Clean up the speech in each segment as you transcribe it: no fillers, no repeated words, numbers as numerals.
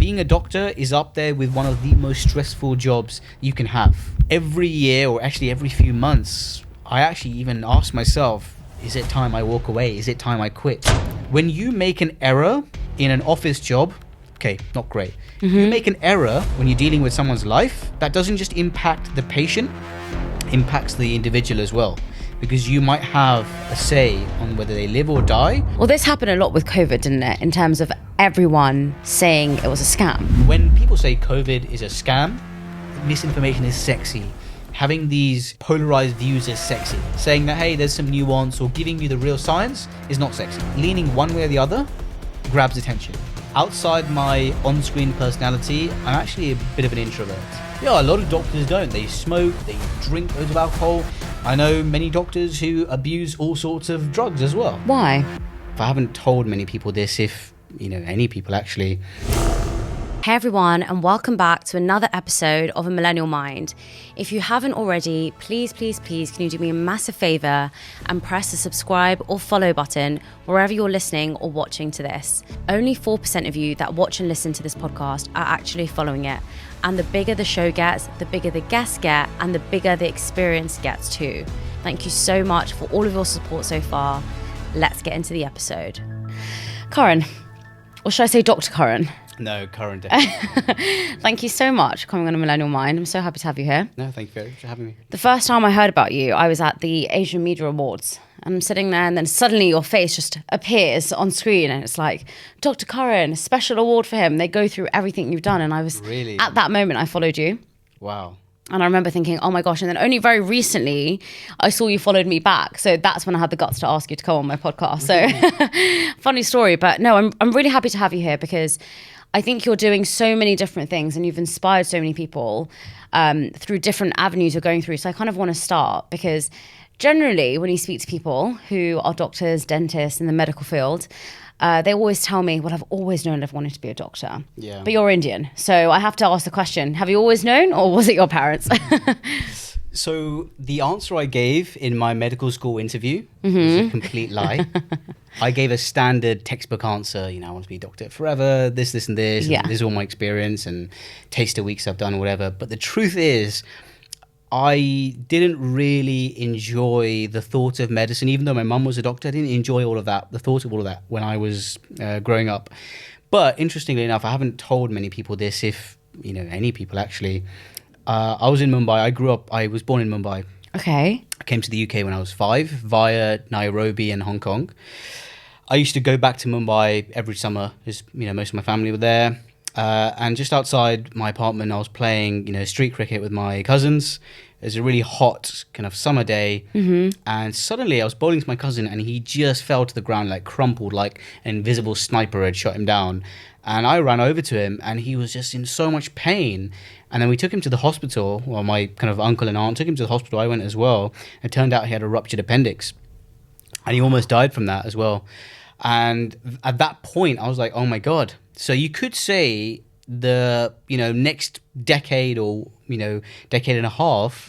being a doctor is up there with one of the most stressful jobs you can have. Every year, or actually every few months, I actually even ask myself, is it time I walk away? Is it time I quit? When you make an error in an office job, okay, not great. You make an error when you're dealing with someone's life, that doesn't just impact the patient, impacts the individual as well. Because you might have a say on whether they live or die. Well, this happened a lot with COVID, didn't it? In terms of everyone saying it was a scam. When people say COVID is a scam, misinformation is sexy. Having these polarized views is sexy. Saying that, hey, there's some nuance, or giving you the real science is not sexy. Leaning one way or the other grabs attention. Outside my on-screen personality, I'm actually a bit of an introvert. Yeah, a lot of doctors don't. They smoke, they drink loads of alcohol. I know many doctors who abuse all sorts of drugs as well. Why? I haven't told many people this, if, any people actually. Hey everyone, and welcome back to another episode of A Millennial Mind. If you haven't already, please, can you do me a massive favor and press the subscribe or follow button wherever you're listening or watching to this. Only 4% of you that watch and listen to this podcast are actually following it. And the bigger the show gets, the bigger the guests get, and the bigger the experience gets too. Thank you so much for all of your support so far. Let's get into the episode. Karan, or should I say Dr. Karan? No, Karan. Thank you so much for coming on A Millennial Mind. I'm so happy to have you here. No, thank you very much for having me. The first time I heard about you, I was at the Asian Media Awards. And I'm sitting there, and then suddenly your face just appears on screen, and it's like, Dr. Karan, a special award for him. They go through everything you've done. And I was, really? At that moment, I followed you. Wow. And I remember thinking, oh my gosh. And then only very recently, I saw you followed me back. So that's when I had the guts to ask you to come on my podcast. So funny story. But no, I'm really happy to have you here, because I think you're doing so many different things, and you've inspired so many people through different avenues you're going through. So I kind of want to start, because generally when you speak to people who are doctors, dentists in the medical field, they always tell me, well, I've always known I've wanted to be a doctor. Yeah. But you're Indian. So I have to ask the question, have you always known, or was it your parents? So the answer I gave in my medical school interview was a complete lie. I gave a standard textbook answer, I want to be a doctor forever, this and this, Yeah. and this is all my experience and taster weeks I've done or whatever. But the truth is, I didn't really enjoy the thought of medicine. Even though my mum was a doctor, I didn't enjoy all of that, the thought of all of that when I was growing up. But interestingly enough, I haven't told many people this, if, any people actually. I was in Mumbai. I was born in Mumbai. Okay. I came to the UK when I was 5 via Nairobi and Hong Kong. I used to go back to Mumbai every summer, as most of my family were there. And just outside my apartment, I was playing, street cricket with my cousins. It was a really hot kind of summer day. And suddenly I was bowling to my cousin, and he just fell to the ground, like crumpled, like an invisible sniper had shot him down. And I ran over to him, and he was just in so much pain. And then we took him to the hospital. Well, my kind of uncle and aunt took him to the hospital. I went as well. It turned out he had a ruptured appendix, and he almost died from that as well. And at that point, I was like, oh my God. So you could say the, next decade or, decade and a half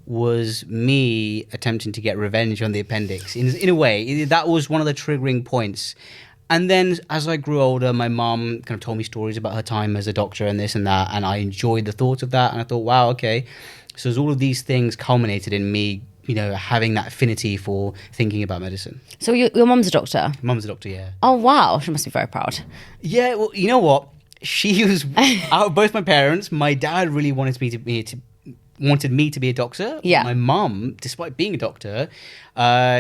was me attempting to get revenge on the appendix. In a way, that was one of the triggering points. And then as I grew older, my mum kind of told me stories about her time as a doctor and this and that. And I enjoyed the thought of that. And I thought, wow, okay. So as all of these things culminated in me, having that affinity for thinking about medicine. So your mum's a doctor? Mum's a doctor, yeah. Oh, wow. She must be very proud. Yeah, well, you know what? She was, out of both my parents, my dad really wanted me to be a doctor. Yeah. My mum, despite being a doctor,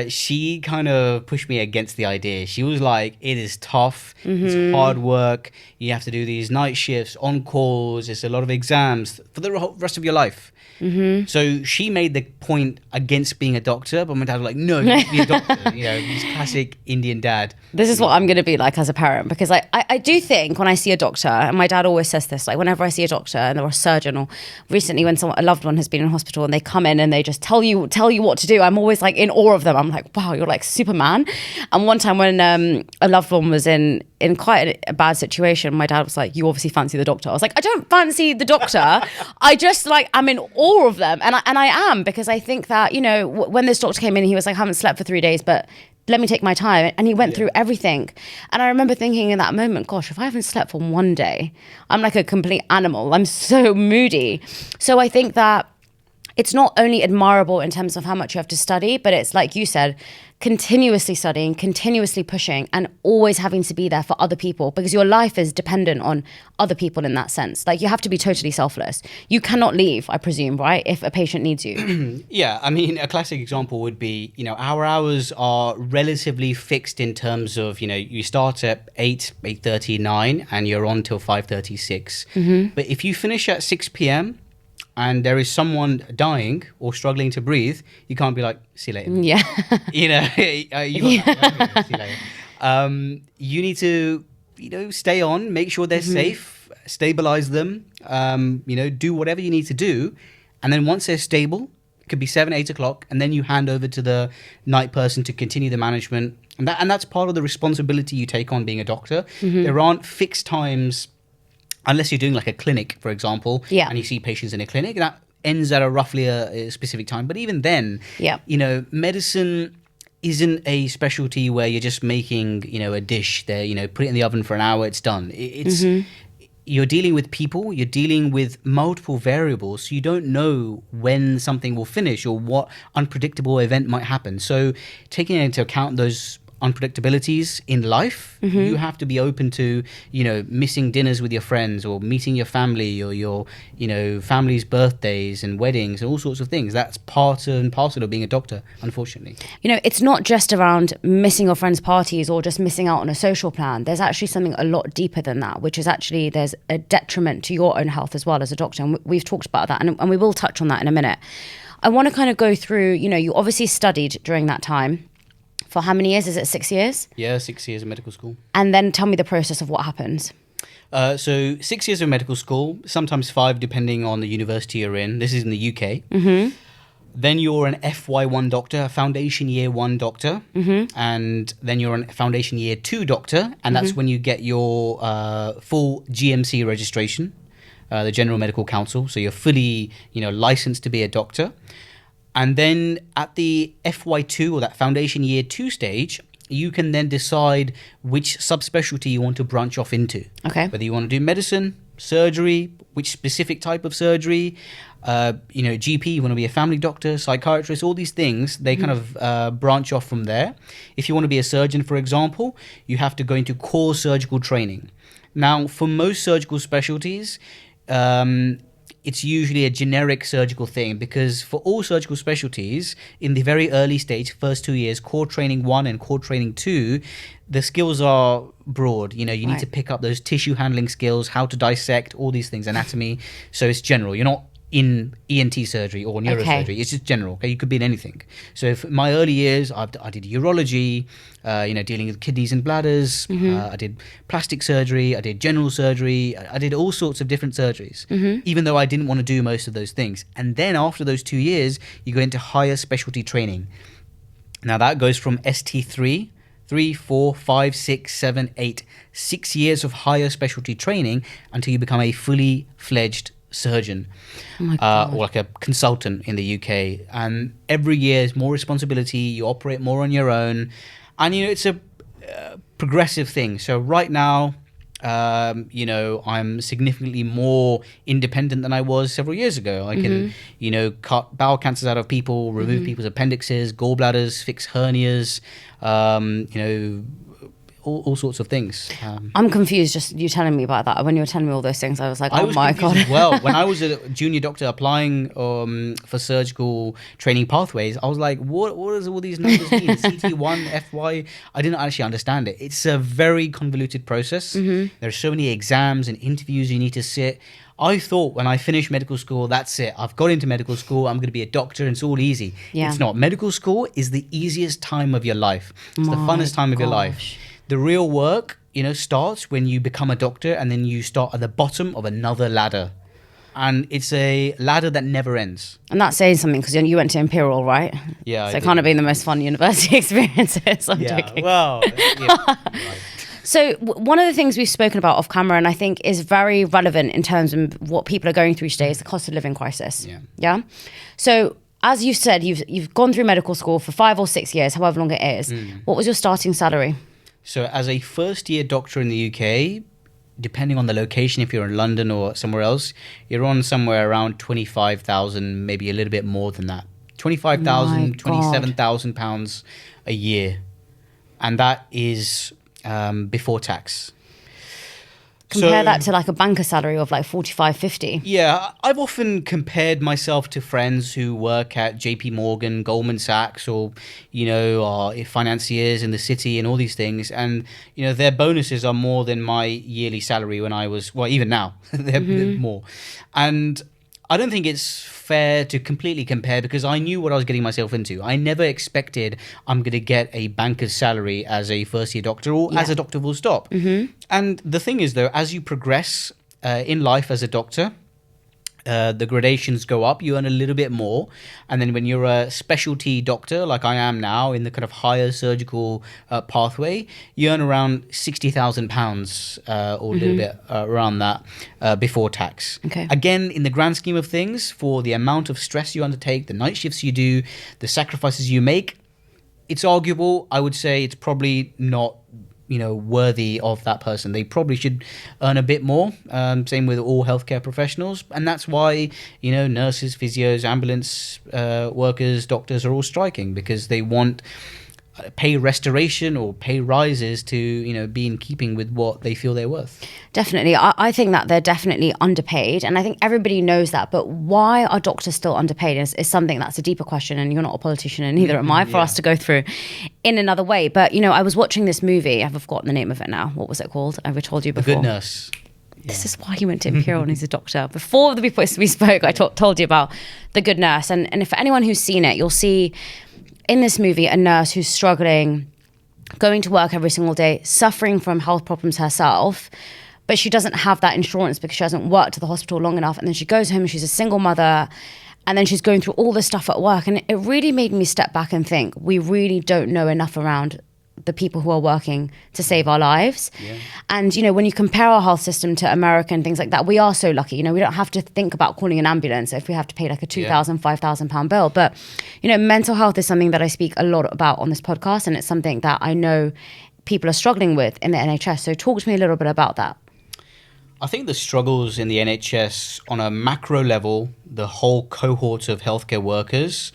she kind of pushed me against the idea. She was like, it is tough, it's hard work, you have to do these night shifts, on calls, it's a lot of exams for the rest of your life. So she made the point against being a doctor, but my dad was like, no, you have to be a doctor. He's classic Indian dad. This is what I'm going to be like as a parent, because I do think when I see a doctor, and my dad always says this, like whenever I see a doctor and or a surgeon, or recently when a loved one has been in hospital and they come in and they just tell you what to do, I'm always like in awe of them. I'm like, wow, you're like Superman. And one time when a loved one was in quite a bad situation, my dad was like, you obviously fancy the doctor. I was like, I don't fancy the doctor. I just I'm in awe of them. And I am, because I think that, when this doctor came in, he was like, I haven't slept for 3 days, but let me take my time. And he went through everything. And I remember thinking in that moment, gosh, if I haven't slept for one day, I'm like a complete animal. I'm so moody. So I think that it's not only admirable in terms of how much you have to study, but it's like you said, continuously studying, continuously pushing, and always having to be there for other people, because your life is dependent on other people in that sense. Like, you have to be totally selfless. You cannot leave, I presume, right? If a patient needs you. Yeah, I mean, a classic example would be, our hours are relatively fixed in terms of, you start at 8, 8:30, 9, and you're on till 5:30, 6. But if you finish at 6 p.m., and there is someone dying or struggling to breathe, you can't be like, see you later. Yeah. You got see you later. You need to, stay on, make sure they're safe, stabilize them, do whatever you need to do. And then once they're stable, it could be 7, 8 o'clock, and then you hand over to the night person to continue the management. And that's part of the responsibility you take on being a doctor. There aren't fixed times. Unless you're doing like a clinic, for example, and you see patients in a clinic, that ends at roughly a specific time. But even then, medicine isn't a specialty where you're just making, a dish there, put it in the oven for an hour, it's done. You're dealing with people, you're dealing with multiple variables, so you don't know when something will finish or what unpredictable event might happen. So taking into account those unpredictabilities in life, you have to be open to, missing dinners with your friends or meeting your family or your, family's birthdays and weddings and all sorts of things. That's part and parcel of being a doctor, unfortunately. It's not just around missing your friends' parties or just missing out on a social plan. There's actually something a lot deeper than that, which is actually there's a detriment to your own health as well as a doctor. And we've talked about that, and we will touch on that in a minute. I want to kind of go through, you obviously studied during that time. For how many years? Is it 6 years? Yeah, 6 years of medical school. And then tell me the process of what happens. So 6 years of medical school, sometimes 5 depending on the university you're in. This is in the UK. Then you're an FY1 doctor, a foundation year 1 doctor. And then you're a foundation year 2 doctor. And that's when you get your full GMC registration, the General Medical Council. So you're fully, licensed to be a doctor. And then at the FY2 or that foundation year 2 stage, you can then decide which subspecialty you want to branch off into. Okay. Whether you want to do medicine, surgery, which specific type of surgery, GP, you want to be a family doctor, psychiatrist, all these things, they kind of branch off from there. If you want to be a surgeon, for example, you have to go into core surgical training. Now, for most surgical specialties, it's usually a generic surgical thing, because for all surgical specialties, in the very early stage, first 2 years, core training 1 and core training 2, the skills are broad. You need to pick up those tissue handling skills, how to dissect, all these things, anatomy. So it's general. You're not in ENT surgery or neurosurgery. Okay. It's just general. Okay, you could be in anything. So for my early years, I did urology, dealing with kidneys and bladders. I did plastic surgery. I did general surgery. I did all sorts of different surgeries, even though I didn't want to do most of those things. And then after those 2 years, you go into higher specialty training. Now that goes from ST3, 3, 4, 5, 6, 7, 8, 6 years of higher specialty training until you become a fully fledged surgeon, or like a consultant in the UK. And every year is more responsibility. You operate more on your own, and it's a progressive thing. So right now, I'm significantly more independent than I was several years ago. I can, cut bowel cancers out of people, remove people's appendixes, gallbladders, fix hernias, all sorts for things. I'm confused just you telling me about that. When you were telling me all those things, I was like, oh my God. As well, when I was a junior doctor applying for surgical training pathways, I was like, what does all these numbers mean? CT1, FY, I didn't actually understand it. It's a very convoluted process. There are so many exams and interviews you need to sit. I thought when I finished medical school, that's it. I've got into medical school. I'm going to be a doctor and it's all easy. Yeah. It's not. Medical school is the easiest time of your life. It's the funnest time of your life. The real work, starts when you become a doctor, and then you start at the bottom of another ladder. And it's a ladder that never ends. And that's saying something, because you went to Imperial, right? Yeah. So it can't have been the most fun university experiences. I'm joking. Well, yeah. Right. So one of the things we've spoken about off camera, and I think is very relevant in terms of what people are going through today, is the cost of living crisis. Yeah. So as you said, you've gone through medical school for 5 or 6 years, however long it is. What was your starting salary? So as a first year doctor in the UK, depending on the location, if you're in London or somewhere else, you're on somewhere around 25,000, maybe a little bit more than that. 25,000, 27,000 pounds a year. And that is before tax. Compare that to like a banker salary of like 45, 50. Yeah, I've often compared myself to friends who work at JP Morgan, Goldman Sachs, or, are financiers in the city and all these things. And, their bonuses are more than my yearly salary when I was, well, even now, they're more. And I don't think it's fair to completely compare because I knew what I was getting myself into. I never expected I'm going to get a banker's salary as a first year doctor or as a doctor full stop. And the thing is, though, as you progress in life as a doctor, the gradations go up, you earn a little bit more. And then when you're a specialty doctor, like I am now, in the kind of higher surgical pathway, you earn around £60,000 or a little bit around that before tax. Okay. Again, in the grand scheme of things, for the amount of stress you undertake, the night shifts you do, the sacrifices you make, it's arguable. I would say it's probably not worthy of that person. They probably should earn a bit more. Same with all healthcare professionals. And that's why, nurses, physios, ambulance workers, doctors are all striking because they want pay restoration or pay rises to, be in keeping with what they feel they're worth. Definitely. I think that they're definitely underpaid. And I think everybody knows that. But why are doctors still underpaid is something that's a deeper question. And you're not a politician and neither am I for us to go through in another way. But, I was watching this movie. I've forgotten the name of it now. What was it called? I've told you before. The Good Nurse. This is why he went to Imperial and he's a doctor. Before we spoke, I told you about The Good Nurse. And for anyone who's seen it, you'll see in this movie a nurse who's struggling, going to work every single day, suffering from health problems herself, but she doesn't have that insurance because she hasn't worked at the hospital long enough. And then she goes home and she's a single mother, and then she's going through all this stuff at work. And it really made me step back and think, we really don't know enough around the people who are working to save our lives. Yeah. And, when you compare our health system to America and things like that, we are so lucky. We don't have to think about calling an ambulance if we have to pay like a £2,000, £5,000 bill. But, mental health is something that I speak a lot about on this podcast. And it's something that I know people are struggling with in the NHS. So talk to me a little bit about that. I think the struggles in the NHS on a macro level, the whole cohort of healthcare workers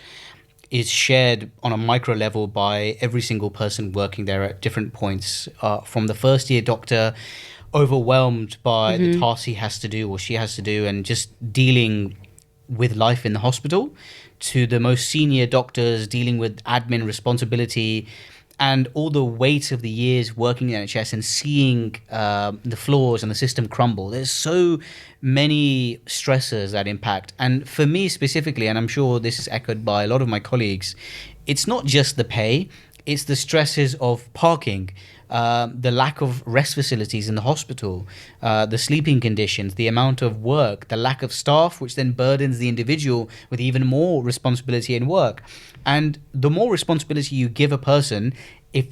is shared on a micro level by every single person working there at different points, from the first year doctor overwhelmed by the tasks he has to do or she has to do and just dealing with life in the hospital, to the most senior doctors dealing with admin responsibility and all the weight of the years working in the NHS and seeing the flaws and the system crumble. There's so many stressors that impact. And for me specifically, and I'm sure this is echoed by a lot of my colleagues, it's not just the pay, it's the stresses of parking, the lack of rest facilities in the hospital, the sleeping conditions, the amount of work, the lack of staff, which then burdens the individual with even more responsibility and work. And the more responsibility you give a person, if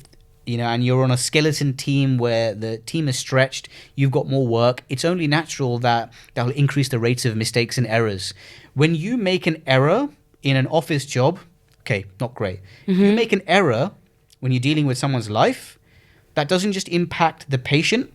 and you're on a skeleton team where the team is stretched, you've got more work, it's only natural that will increase the rates of mistakes and errors. When you make an error in an office job, okay, not great. You make an error when you're dealing with someone's life, that doesn't just impact the patient,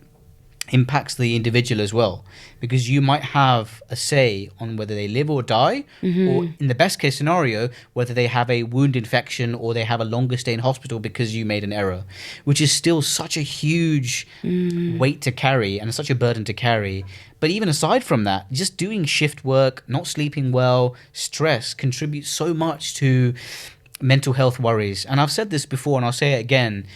impacts the individual as well, because you might have a say on whether they live or die, or in the best case scenario, whether they have a wound infection or they have a longer stay in hospital because you made an error, which is still such a huge weight to carry and such a burden to carry. But even aside from that, just doing shift work, not sleeping well, stress contributes so much to mental health worries. And I've said this before and I'll say it again.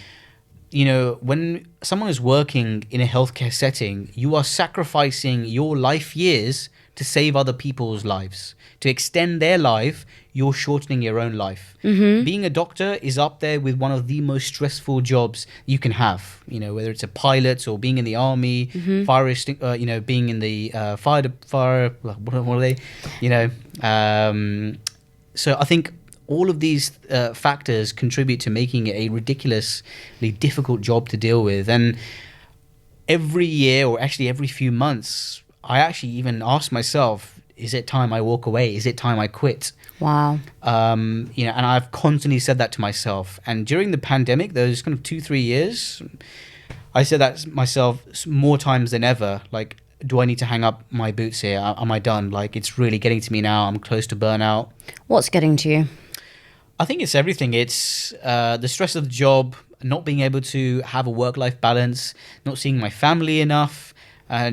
When someone is working in a healthcare setting, you are sacrificing your life years to save other people's lives. To extend their life, you're shortening your own life. Being a doctor is up there with one of the most stressful jobs you can have. Whether it's a pilot or being in the army, being in the fire. What are they? So I think all of these factors contribute to making it a ridiculously difficult job to deal with. And every year, or actually every few months, I actually even ask myself, is it time I walk away? Is it time I quit? Wow. And I've constantly said that to myself. And during the pandemic, those kind of 2-3 years, I said that to myself more times than ever. Like, do I need to hang up my boots here? Am I done? Like, it's really getting to me now. I'm close to burnout. What's getting to you? I think it's everything. It's the stress of the job, not being able to have a work-life balance, not seeing my family enough.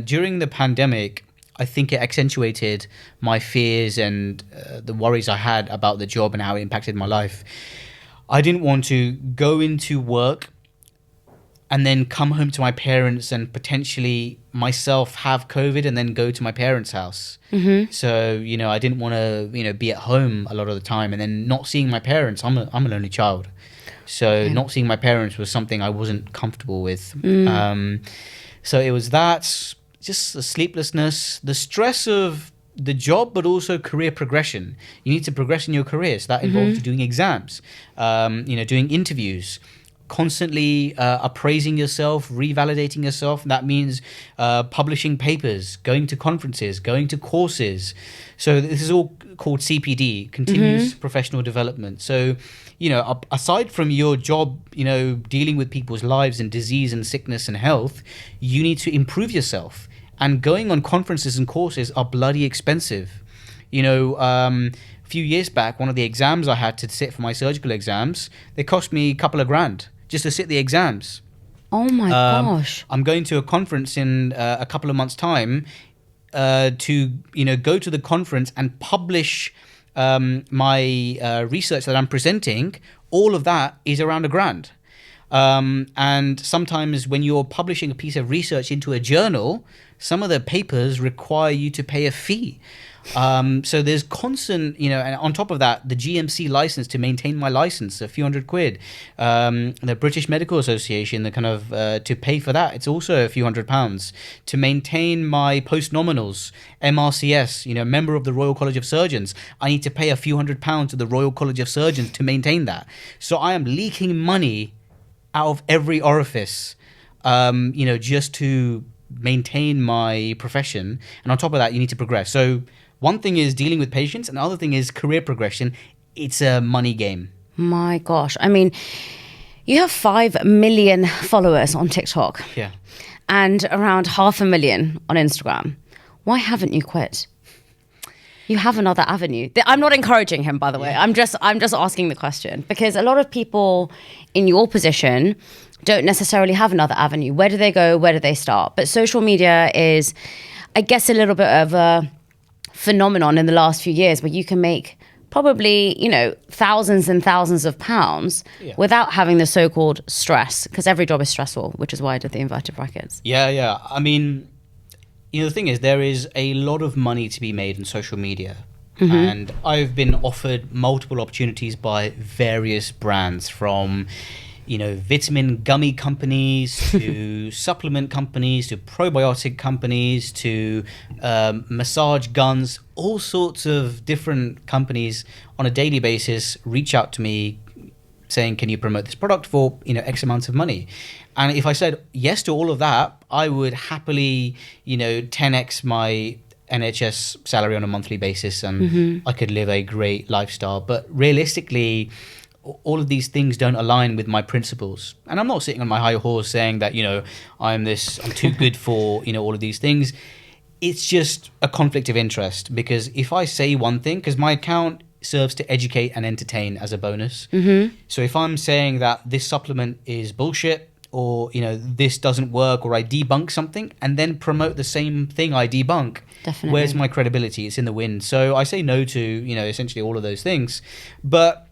During the pandemic, I think it accentuated my fears and the worries I had about the job and how it impacted my life. I didn't want to go into work and then come home to my parents and potentially myself have COVID and then go to my parents' house. Mm-hmm. So, I didn't want to, be at home a lot of the time and then not seeing my parents. I'm an only child. So not seeing my parents was something I wasn't comfortable with. So it was that, just the sleeplessness, the stress of the job, but also career progression. You need to progress in your career. So that involves doing exams, doing interviews, constantly appraising yourself, revalidating yourself. That means publishing papers, going to conferences, going to courses. So this is all called CPD, continuous professional development. So, aside from your job, dealing with people's lives and disease and sickness and health, you need to improve yourself. And going on conferences and courses are bloody expensive. A few years back, one of the exams I had to sit for my surgical exams, they cost me a couple of grand just to sit the exams. Oh my gosh. I'm going to a conference in a couple of months' time to go to the conference and publish my research that I'm presenting. All of that is around a grand. And sometimes when you're publishing a piece of research into a journal, some of the papers require you to pay a fee. So there's constant, and on top of that, the GMC license to maintain my license, a few £100. The British Medical Association, the kind of to pay for that, it's also a few £100. To maintain my post-nominals, MRCS, member of the Royal College of Surgeons, I need to pay a few £100 to the Royal College of Surgeons to maintain that. So I am leaking money out of every orifice, just to maintain my profession. And on top of that, you need to progress. So one thing is dealing with patients, and the other thing is career progression. It's a money game. My gosh. I mean, you have 5 million followers on TikTok. Yeah. And around 500,000 on Instagram. Why haven't you quit? You have another avenue. I'm not encouraging him, by the way. I'm just asking the question, because a lot of people in your position don't necessarily have another avenue. Where do they go? Where do they start? But social media is, I guess, a little bit of a phenomenon in the last few years where you can make probably, thousands and thousands of pounds without having the so-called stress, because every job is stressful, which is why I did the inverted brackets. Yeah. I mean, the thing is, there is a lot of money to be made in social media. And I've been offered multiple opportunities by various brands, from vitamin gummy companies to supplement companies to probiotic companies to massage guns. All sorts of different companies on a daily basis reach out to me saying, can you promote this product for X amount of money? And if I said yes to all of that, I would happily 10x my NHS salary on a monthly basis, and I could live a great lifestyle. But realistically, all of these things don't align with my principles. And I'm not sitting on my high horse saying that, I'm too good for, all of these things. It's just a conflict of interest, because if I say one thing, because my account serves to educate and entertain as a bonus. So if I'm saying that this supplement is bullshit, or, this doesn't work, or I debunk something and then promote the same thing I debunk, Definitely. Where's my credibility? It's in the wind. So I say no to, essentially all of those things. But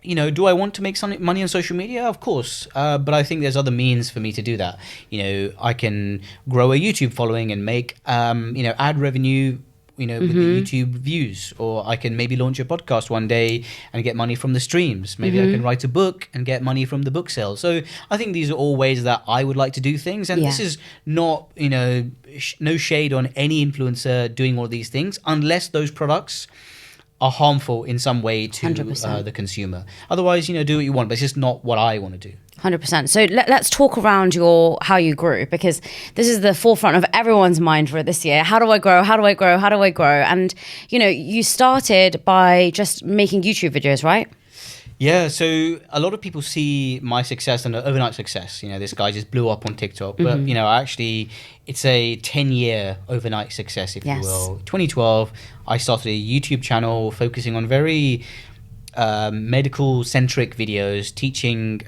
do I want to make some money on social media? Of course. But I think there's other means for me to do that. I can grow a YouTube following and make, ad revenue, with the YouTube views. Or I can maybe launch a podcast one day and get money from the streams. Maybe I can write a book and get money from the book sales. So I think these are all ways that I would like to do things. And this is not, no shade on any influencer doing all these things, unless those products are harmful in some way to 100%. the consumer. Otherwise, do what you want, but it's just not what I want to do. 100%. So let's talk around how you grew, because this is the forefront of everyone's mind for this year. How do I grow? How do I grow? How do I grow? And, you started by just making YouTube videos, right? Yeah, so a lot of people see my success and overnight success. This guy just blew up on TikTok. But, actually, it's a 10-year overnight success, if you will. 2012, I started a YouTube channel focusing on very medical-centric videos, teaching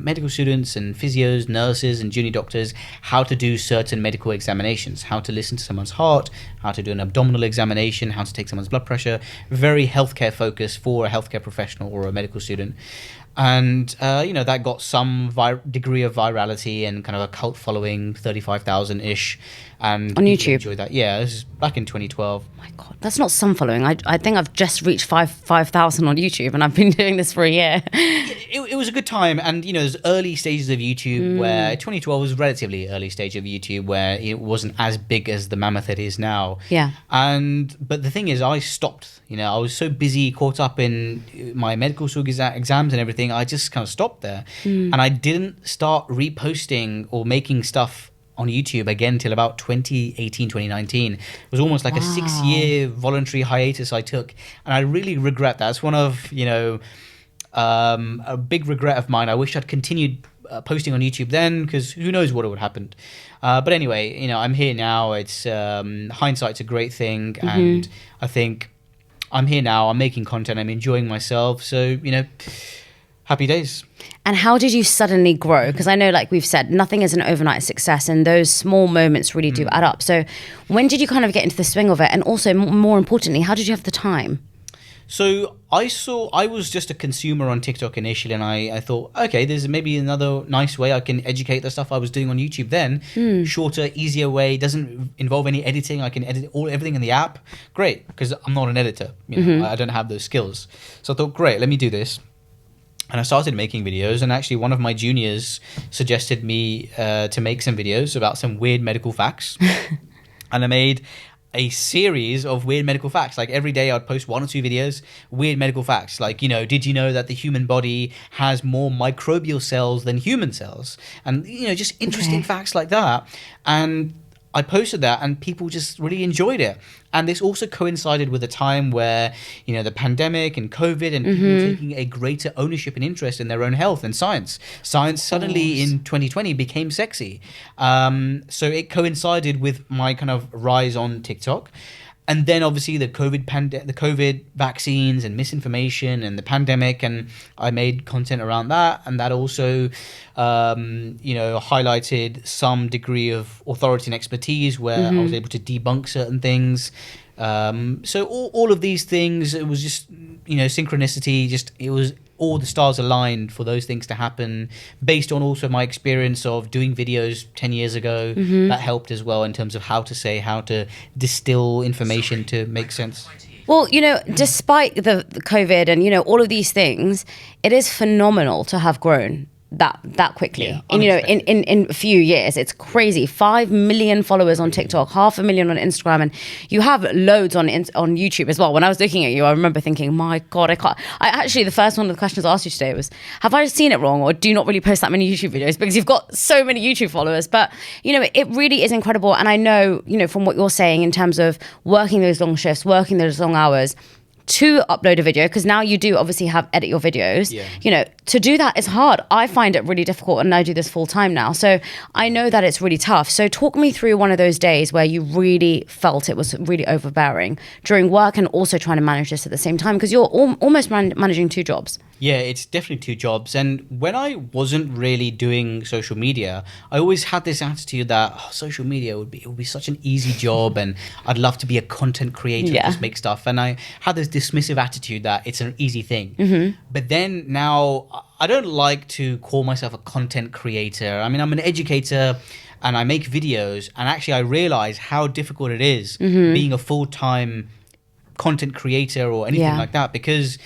medical students and physios, nurses and junior doctors how to do certain medical examinations, how to listen to someone's heart, how to do an abdominal examination, how to take someone's blood pressure. Very healthcare focused for a healthcare professional or a medical student. And, that got some degree of virality and kind of a cult following, 35,000-ish. And on YouTube? Enjoyed that. Yeah, this is back in 2012. My God, that's not some following. I think I've just reached 5,000 on YouTube, and I've been doing this for a year. It was a good time. And, there's early stages of YouTube where 2012 was relatively early stage of YouTube where it wasn't as big as the mammoth it is now. Yeah. But the thing is, I stopped. I was so busy, caught up in my medical school exams and everything. I just kind of stopped there. And I didn't start reposting or making stuff on YouTube again till about 2018, 2019. It was almost like a 6-year voluntary hiatus I took. And I really regret that. It's one of, a big regret of mine. I wish I'd continued posting on YouTube then, because who knows what would have happened. But anyway, I'm here now. It's hindsight's a great thing. And I think I'm here now. I'm making content. I'm enjoying myself. So, happy days. And how did you suddenly grow? Because I know, like we've said, nothing is an overnight success, and those small moments really do add up. So when did you kind of get into the swing of it? And also, more importantly, how did you have the time? So I was just a consumer on TikTok initially, and I thought, okay, there's maybe another nice way I can educate the stuff I was doing on YouTube then. Shorter, easier way, doesn't involve any editing. I can edit everything in the app. Great, because I'm not an editor. I don't have those skills. So I thought, great, let me do this. And I started making videos, and actually one of my juniors suggested me to make some videos about some weird medical facts. And I made a series of weird medical facts. Like every day I'd post 1 or 2 videos, weird medical facts. Like, did you know that the human body has more microbial cells than human cells? And, just interesting facts like that. And I posted that, and people just really enjoyed it. And this also coincided with a time where, the pandemic and COVID and people taking a greater ownership and interest in their own health and science. Science suddenly in 2020 became sexy. So it coincided with my kind of rise on TikTok. And then obviously the COVID vaccines and misinformation and the pandemic, and I made content around that, and that also, highlighted some degree of authority and expertise where I was able to debunk certain things. So all of these things, it was just synchronicity. It was all the stars aligned for those things to happen, based on also my experience of doing videos 10 years ago. That helped as well in terms of how to distill information to make sense. Well, despite the COVID and, all of these things, it is phenomenal to have grown that quickly. Yeah, in a few years. It's crazy. 5 million followers on TikTok, 500,000 on Instagram, and you have loads on YouTube as well. When I was looking at you, I remember thinking, my God, I can't. Actually, the first one of the questions I asked you today was, have I seen it wrong, or do you not really post that many YouTube videos? Because you've got so many YouTube followers. But, it really is incredible. And I know, from what you're saying in terms of working those long shifts, working those long hours, to upload a video, because now you do obviously edit your videos. To do that is hard. I find it really difficult, and I do this full time now, so I know that it's really tough. So talk me through one of those days where you really felt it was really overbearing during work, and also trying to manage this at the same time, because you're almost managing 2 jobs. Yeah, it's definitely 2 jobs. And when I wasn't really doing social media, I always had this attitude that social media would be such an easy job, and I'd love to be a content creator and just make stuff. And I had this dismissive attitude that it's an easy thing. But then now I don't like to call myself a content creator. I mean, I'm an educator and I make videos, and actually I realize how difficult it is being a full-time content creator or anything like that, because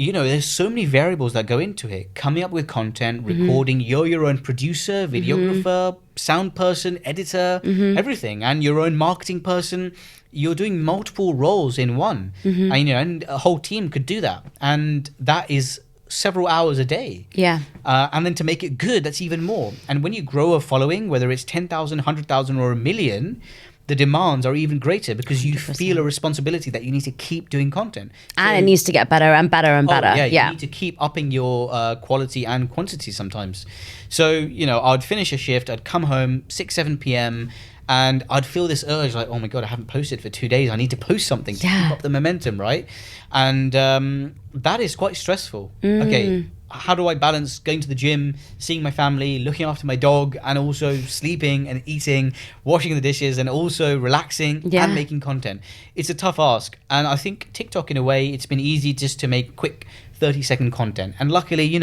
there's so many variables that go into it. Coming up with content, recording, you're your own producer, videographer, sound person, editor, everything, and your own marketing person. You're doing multiple roles in one, and a whole team could do that, and that is several hours a day. Yeah. And then to make it good, that's even more. And when you grow a following, whether it's 10,000, 100,000 or a million, the demands are even greater because you 100%. feel a responsibility that you need to keep doing content. And it needs to get better and better and better. You need to keep upping your quality and quantity sometimes. So, I'd finish a shift, I'd come home 6, 7 p.m. and I'd feel this urge like, oh my God, I haven't posted for 2 days. I need to post something to keep up the momentum, right? And that is quite stressful. Okay, how do I balance going to the gym, seeing my family, looking after my dog, and also sleeping and eating, washing the dishes, and also relaxing and making content? It's a tough ask. And I think TikTok, in a way, it's been easy just to make quick 30-second content. And luckily,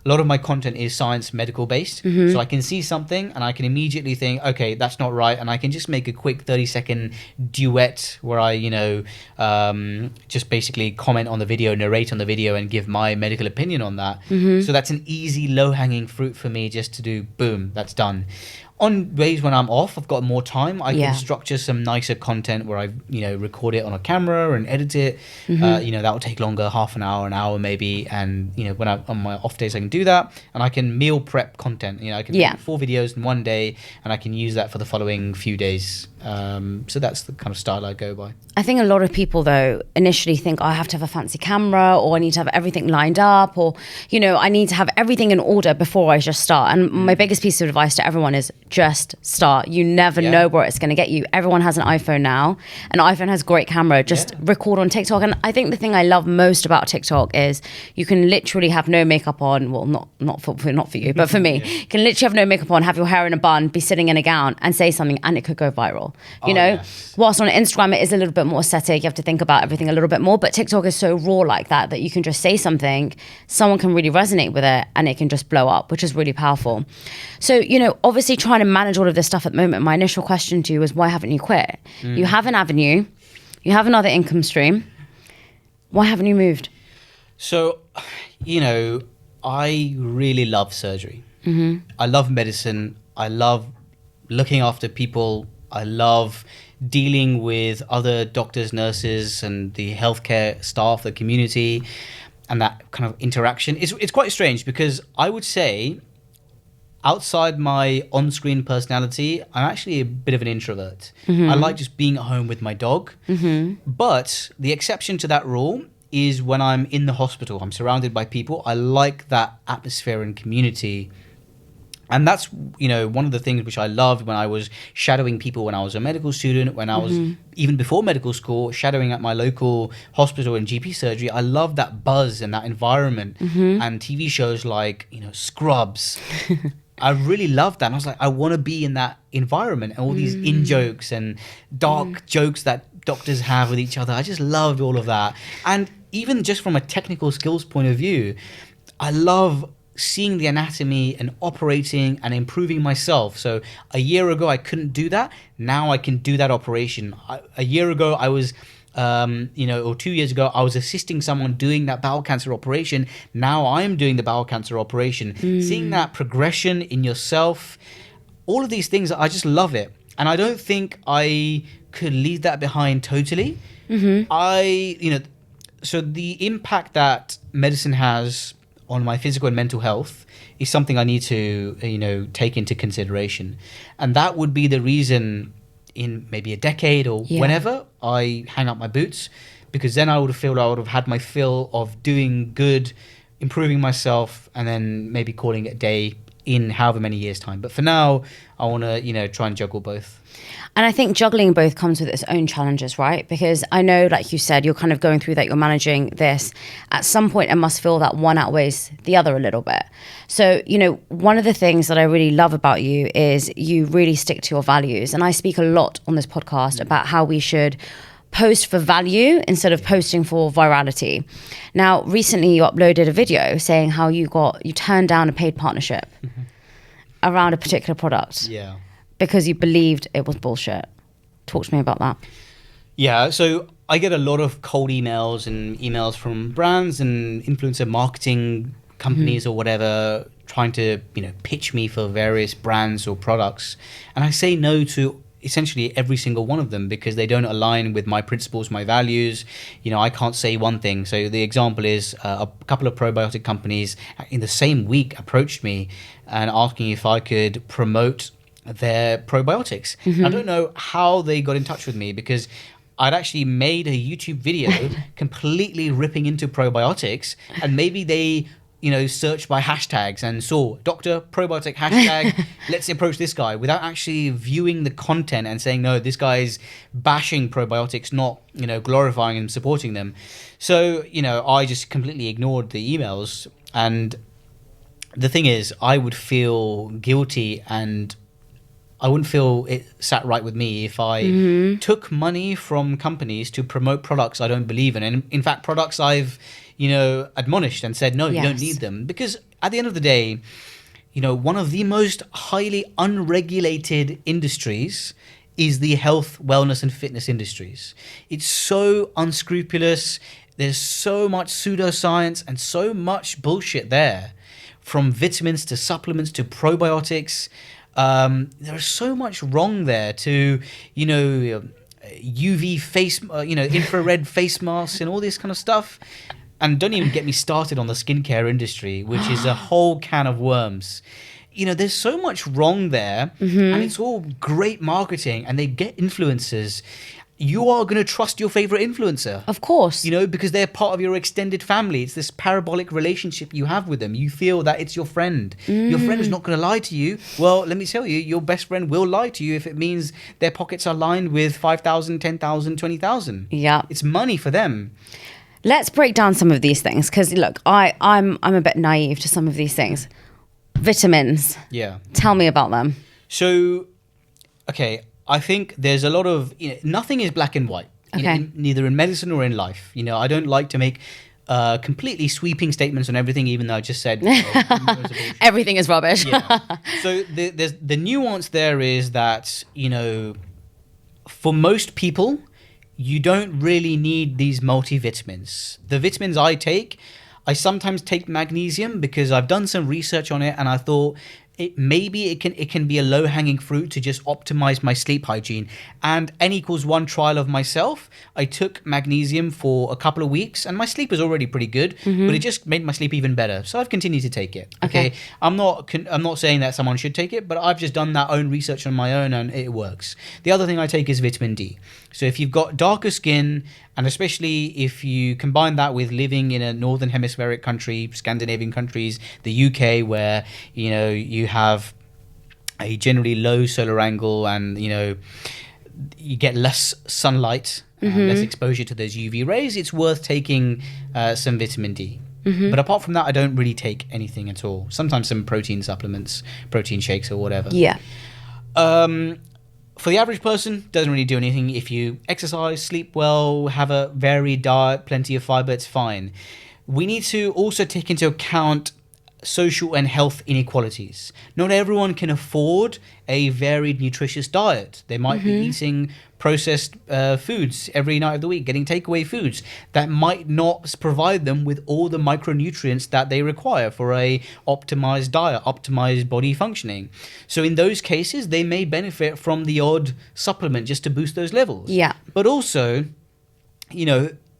a lot of my content is science medical based. So I can see something and I can immediately think, okay, that's not right. And I can just make a quick 30-second duet where I, just basically comment on the video, narrate on the video, and give my medical opinion on that. So that's an easy, low-hanging fruit for me just to do, boom, that's done. On days when I'm off, I've got more time. I can structure some nicer content where I, record it on a camera and edit it. That will take longer, half an hour maybe. And, when on my off days, I can do that. And I can meal prep content. I can make 4 videos in one day and I can use that for the following few days. So that's the kind of style I go by. I think a lot of people, though, initially think, I have to have a fancy camera, or I need to have everything lined up, or, I need to have everything in order before I just start. And my biggest piece of advice to everyone is just start. You never know where it's going to get you. Everyone has an iPhone now. An iPhone has great camera. Just record on TikTok. And I think the thing I love most about TikTok is you can literally have no makeup on. Well, not for you, but for me, you can literally have no makeup on, have your hair in a bun, be sitting in a gown and say something, and it could go viral. Whilst on Instagram it is a little bit more aesthetic, you have to think about everything a little bit more, but TikTok is so raw like that you can just say something, someone can really resonate with it, and it can just blow up, which is really powerful. So, obviously trying to manage all of this stuff at the moment, my initial question to you is, why haven't you quit? You have an avenue, you have another income stream, why haven't you moved? So, I really love surgery. I love medicine. I love looking after people. I love dealing with other doctors, nurses, and the healthcare staff, the community, and that kind of interaction. It's quite strange because I would say, outside my on-screen personality, I'm actually a bit of an introvert. I like just being at home with my dog. But the exception to that rule is when I'm in the hospital. I'm surrounded by people. I like that atmosphere and community. And that's, one of the things which I loved when I was shadowing people when I was a medical student, when I was, even before medical school, shadowing at my local hospital and GP surgery. I loved that buzz and that environment, and TV shows like, Scrubs. I really loved that. And I was like, I want to be in that environment, and all these in-jokes and dark jokes that doctors have with each other. I just loved all of that. And even just from a technical skills point of view, I love seeing the anatomy and operating and improving myself. So a year ago, I couldn't do that. Now I can do that operation. A year ago, I was, or 2 years ago, I was assisting someone doing that bowel cancer operation. Now I'm doing the bowel cancer operation. Seeing that progression in yourself, all of these things, I just love it. And I don't think I could leave that behind totally. So the impact that medicine has on my physical and mental health is something I need to, take into consideration. And that would be the reason in maybe a decade or whenever I hang up my boots, because then I would feel I would have had my fill of doing good, improving myself, and then maybe calling it a day in however many years' time. But for now, I want to, try and juggle both. And I think juggling both comes with its own challenges, right? Because I know, like you said, you're kind of going through that, you're managing this. At some point, it must feel that one outweighs the other a little bit. So, one of the things that I really love about you is you really stick to your values. And I speak a lot on this podcast about how we should post for value instead of posting for virality. Now, recently you uploaded a video saying how you turned down a paid partnership around a particular product. Yeah. Because you believed it was bullshit. Talk to me about that. Yeah, so I get a lot of cold emails and emails from brands and influencer marketing companies or whatever trying to, pitch me for various brands or products. And I say no to essentially every single one of them because they don't align with my principles, my values. I can't say one thing. So the example is a couple of probiotic companies in the same week approached me and asking if I could promote their probiotics. I don't know how they got in touch with me because I'd actually made a YouTube video completely ripping into probiotics, and maybe they searched by hashtags and saw Dr. Probiotic hashtag, let's approach this guy, without actually viewing the content and saying, no, this guy's bashing probiotics, not, glorifying and supporting them. So, I just completely ignored the emails. And the thing is, I would feel guilty and I wouldn't feel it sat right with me if I took money from companies to promote products I don't believe in. And in fact, products I've, admonished and said, no, you don't need them. Because at the end of the day, one of the most highly unregulated industries is the health, wellness, and fitness industries. It's so unscrupulous. There's so much pseudoscience and so much bullshit there, from vitamins to supplements to probiotics. There's so much wrong there to, UV face, infrared face masks and all this kind of stuff. And don't even get me started on the skincare industry, which is a whole can of worms. There's so much wrong there, and it's all great marketing, and they get influencers. You are going to trust your favorite influencer. Of course. Because they're part of your extended family. It's this parabolic relationship you have with them. You feel that it's your friend. Your friend is not going to lie to you. Well, let me tell you, your best friend will lie to you if it means their pockets are lined with 5,000, 10,000, 20,000. Yeah. It's money for them. Let's break down some of these things because, look, I'm a bit naive to some of these things. Vitamins. Yeah. Tell me about them. So, okay, I think there's a lot of, nothing is black and white. Okay. Neither in medicine or in life. I don't like to make completely sweeping statements on everything, even though I just said everything is rubbish. Yeah. So the nuance there is that, for most people, you don't really need these multivitamins. The vitamins I sometimes take magnesium because I've done some research on it and I thought it can be a low-hanging fruit to just optimize my sleep hygiene. And N=1 trial of myself, I took magnesium for a couple of weeks and my sleep was already pretty good, but it just made my sleep even better. So I've continued to take it. Okay. I'm not saying that someone should take it, but I've just done that own research on my own and it works. The other thing I take is vitamin D. So if you've got darker skin, and especially if you combine that with living in a northern hemispheric country, Scandinavian countries, the UK, where you have a generally low solar angle and you get less sunlight, less exposure to those UV rays, it's worth taking some vitamin D. But apart from that, I don't really take anything at all. Sometimes some protein supplements, protein shakes or whatever. Yeah. For the average person, doesn't really do anything. If you exercise, sleep well, have a varied diet, plenty of fiber, it's fine. We need to also take into account social and health inequalities. Not everyone can afford a varied, nutritious diet. They might be eating processed foods every night of the week, getting takeaway foods that might not provide them with all the micronutrients that they require for a optimized diet, optimized body functioning. So in those cases, they may benefit from the odd supplement just to boost those levels. Yeah. But also,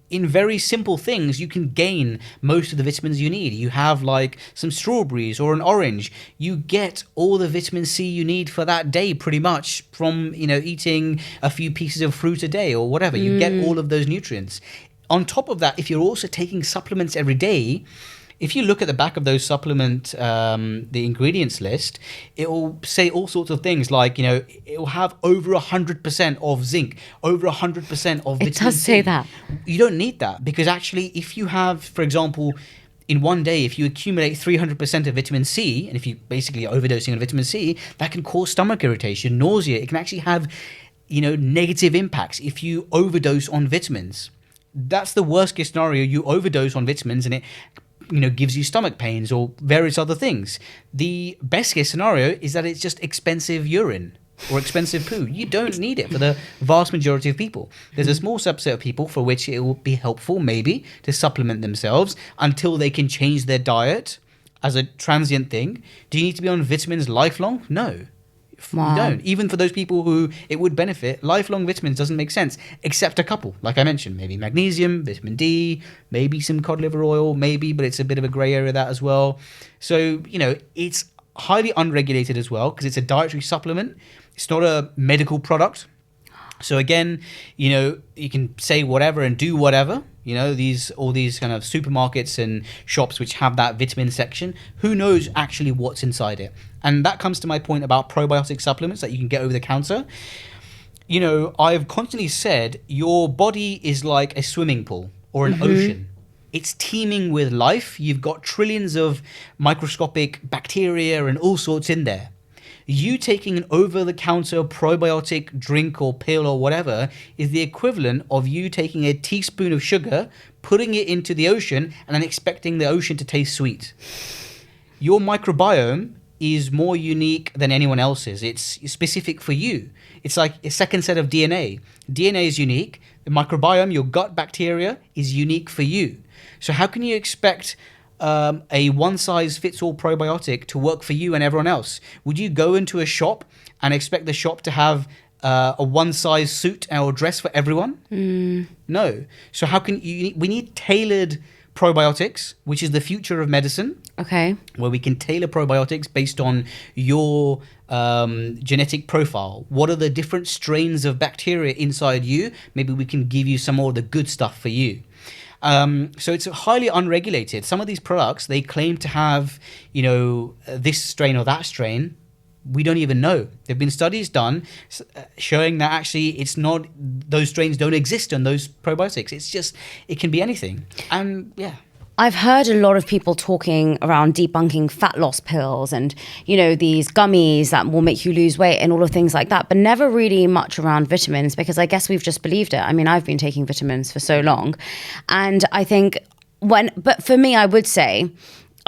in very simple things, you can gain most of the vitamins you need. You have like some strawberries or an orange. You get all the vitamin C you need for that day pretty much from, eating a few pieces of fruit a day or whatever. You get all of those nutrients. On top of that, if you're also taking supplements every day, if you look at the back of those supplement, the ingredients list, it will say all sorts of things like, it will have over 100% of zinc, over 100% of vitamin C. It does say that. You don't need that because actually if you have, for example, in one day, if you accumulate 300% of vitamin C, and if you basically are overdosing on vitamin C, that can cause stomach irritation, nausea. It can actually have, negative impacts if you overdose on vitamins. That's the worst case scenario. You overdose on vitamins and it gives you stomach pains or various other things. The best case scenario is that it's just expensive urine. or expensive poo. You don't need it for the vast majority of people. There's a small subset of people for which it will be helpful maybe to supplement themselves until they can change their diet as a transient thing. Do you need to be on vitamins lifelong? No. Wow. You don't. Even for those people who it would benefit, lifelong vitamins doesn't make sense, except a couple. Like I mentioned, maybe magnesium, vitamin D, maybe some cod liver oil, maybe, but it's a bit of a grey area that as well. So, it's highly unregulated as well because it's a dietary supplement. It's not a medical product. So again, you can say whatever and do whatever. All these kind of supermarkets and shops which have that vitamin section, who knows actually what's inside it? And that comes to my point about probiotic supplements that you can get over the counter. I've constantly said your body is like a swimming pool or an ocean. It's teeming with life. You've got trillions of microscopic bacteria and all sorts in there. You taking an over-the-counter probiotic drink or pill or whatever is the equivalent of you taking a teaspoon of sugar, putting it into the ocean, and then expecting the ocean to taste sweet. Your microbiome is more unique than anyone else's. It's specific for you. It's like a second set of DNA. DNA is unique. The microbiome, your gut bacteria, is unique for you. So how can you expect a one-size-fits-all probiotic to work for you and everyone else? Would you go into a shop and expect the shop to have a one-size suit or dress for everyone? No. So how can we need tailored probiotics, which is the future of medicine. Okay. Where we can tailor probiotics based on your genetic profile. What are the different strains of bacteria inside you? Maybe we can give you some more of the good stuff for you. So it's highly unregulated. Some of these products, they claim to have, this strain or that strain. We don't even know. There've been studies done showing that actually it's not, those strains don't exist in those probiotics. It's just, it can be anything. And yeah. I've heard a lot of people talking around debunking fat loss pills and, these gummies that will make you lose weight and all of things like that, but never really much around vitamins, because I guess we've just believed it. I mean, I've been taking vitamins for so long. And I think but for me, I would say,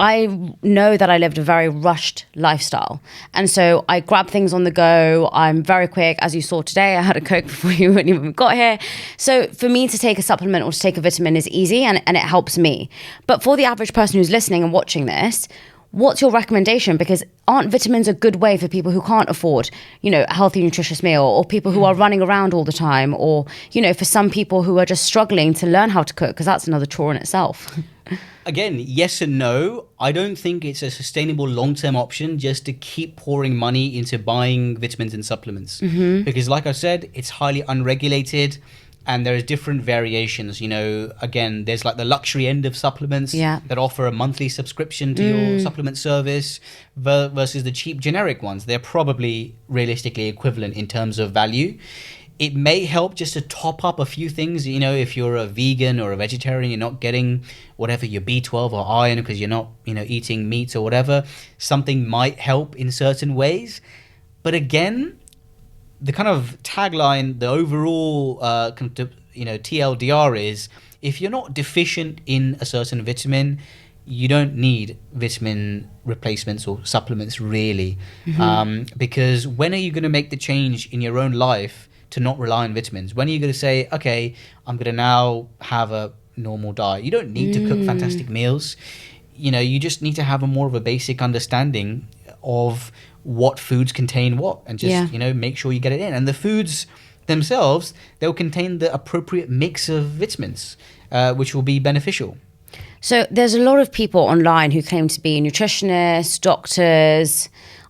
I know that I lived a very rushed lifestyle. And so I grab things on the go. I'm very quick. As you saw today, I had a Coke before you even got here. So for me to take a supplement or to take a vitamin is easy and it helps me. But for the average person who's listening and watching this, what's your recommendation? Because aren't vitamins a good way for people who can't afford, a healthy, nutritious meal, or people who are running around all the time, or, for some people who are just struggling to learn how to cook, because that's another chore in itself. Again, yes and no. I don't think it's a sustainable long-term option just to keep pouring money into buying vitamins and supplements. Mm-hmm. Because like I said, it's highly unregulated and there are different variations. Again, there's like the luxury end of supplements that offer a monthly subscription to your supplement service versus the cheap generic ones. They're probably realistically equivalent in terms of value. It may help just to top up a few things, if you're a vegan or a vegetarian, you're not getting whatever, your B12 or iron because you're not, eating meat or whatever. Something might help in certain ways. But again, the kind of tagline, the overall, TLDR is, if you're not deficient in a certain vitamin, you don't need vitamin replacements or supplements really. Mm-hmm. Because when are you going to make the change in your own life to not rely on vitamins? When are you going to say, okay, I'm going to now have a normal diet? You don't need to cook fantastic meals. You just need to have more of a basic understanding of what foods contain what, and just, make sure you get it in. And the foods themselves, they'll contain the appropriate mix of vitamins, which will be beneficial. So there's a lot of people online who claim to be nutritionists, doctors,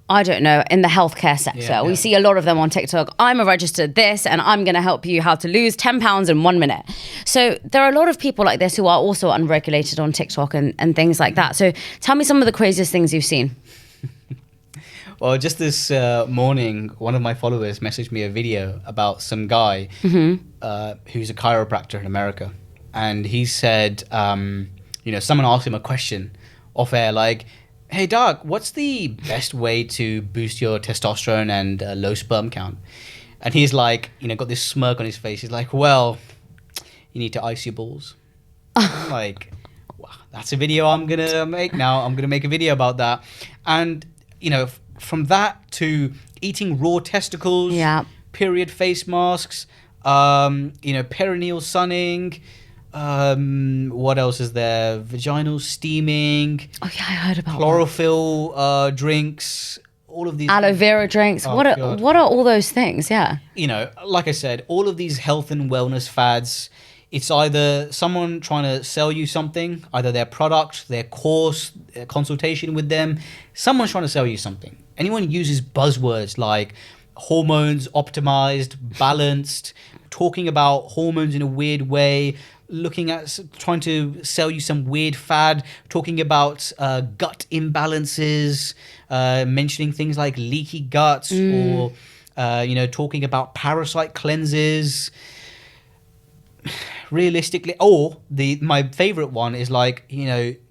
I don't know, in the healthcare sector. Yeah. We see a lot of them on TikTok. I'm a registered this and I'm going to help you how to lose 10 pounds in 1 minute. So there are a lot of people like this who are also unregulated on TikTok and things like that. So tell me some of the craziest things you've seen. Well, just this morning, one of my followers messaged me a video about some guy who's a chiropractor in America. And he said, someone asked him a question off air, like, hey, Doc, what's the best way to boost your testosterone and low sperm count? And he's like, got this smirk on his face. He's like, well, you need to ice your balls. I'm like, wow, that's a video I'm going to make now. I'm going to make a video about that. And, from that to eating raw testicles, Yeah. period face masks, perineal sunning. What else is there? Vaginal steaming. Oh yeah, I heard about that. Chlorophyll drinks. All of these Aloe vera drinks. Oh, what God. are all those things? Yeah. Like I said, all of these health and wellness fads, it's either someone trying to sell you something, either their product, their course, their consultation with them. Someone's trying to sell you something. Anyone uses buzzwords like hormones optimized, balanced, talking about hormones in a weird way, trying to sell you some weird fad, talking about gut imbalances, mentioning things like leaky guts, or talking about parasite cleanses. Realistically, my favorite one is like,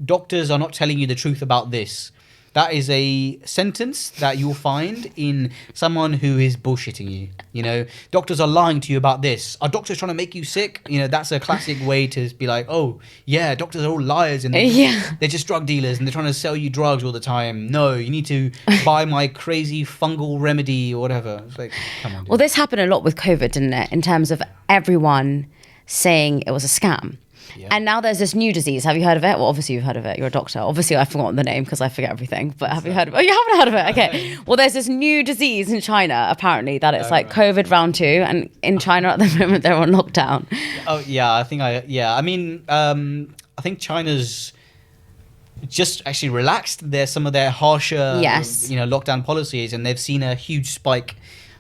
doctors are not telling you the truth about this. That is a sentence that you'll find in someone who is bullshitting you. Doctors are lying to you about this. Are doctors trying to make you sick? That's a classic way to be like, oh, yeah, doctors are all liars and they're just drug dealers and they're trying to sell you drugs all the time. No, you need to buy my crazy fungal remedy or whatever. It's like, come on, dude. Well, this happened a lot with COVID, didn't it? In terms of everyone saying it was a scam. Yeah. And now there's this new disease. Have you heard of it? Well, obviously you've heard of it. You're a doctor. Obviously I've forgotten the name because I forget everything. But have you heard of it? Oh, you haven't heard of it? Okay. Well, there's this new disease in China, apparently, that it's like COVID round 2. And in China at the moment, they're on lockdown. Oh, yeah. I think China's just actually relaxed some of their harsher, lockdown policies. And they've seen a huge spike,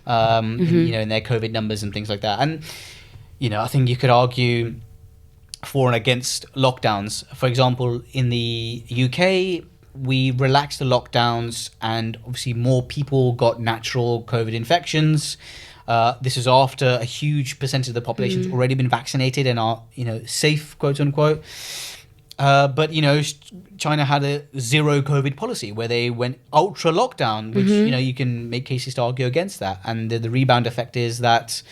in their COVID numbers and things like that. And, I think you could argue for and against lockdowns. For example, in the UK, we relaxed the lockdowns and obviously more people got natural COVID infections. This is after a huge percentage of the population's already been vaccinated and are, safe, quote unquote. But China had a zero COVID policy where they went ultra lockdown, which, you can make cases to argue against that. And the rebound effect is that,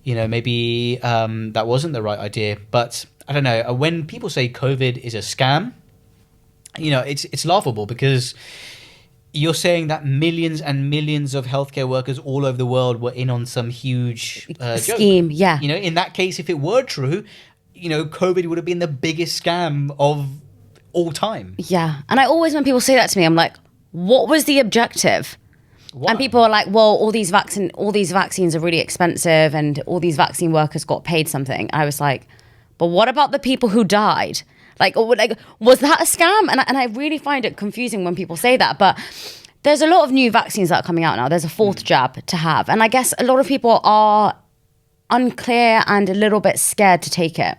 maybe that wasn't the right idea. But I don't know, when people say COVID is a scam, it's laughable because you're saying that millions and millions of healthcare workers all over the world were in on some huge scheme. Joke. Yeah. In that case, if it were true, COVID would have been the biggest scam of all time. Yeah. And I always, when people say that to me, I'm like, what was the objective? Wow. And people are like, well, all these vaccines are really expensive and all these vaccine workers got paid something. I was like, but what about the people who died? Was that a scam? And I really find it confusing when people say that. But there's a lot of new vaccines that are coming out now. There's a 4th jab to have. And I guess a lot of people are unclear and a little bit scared to take it.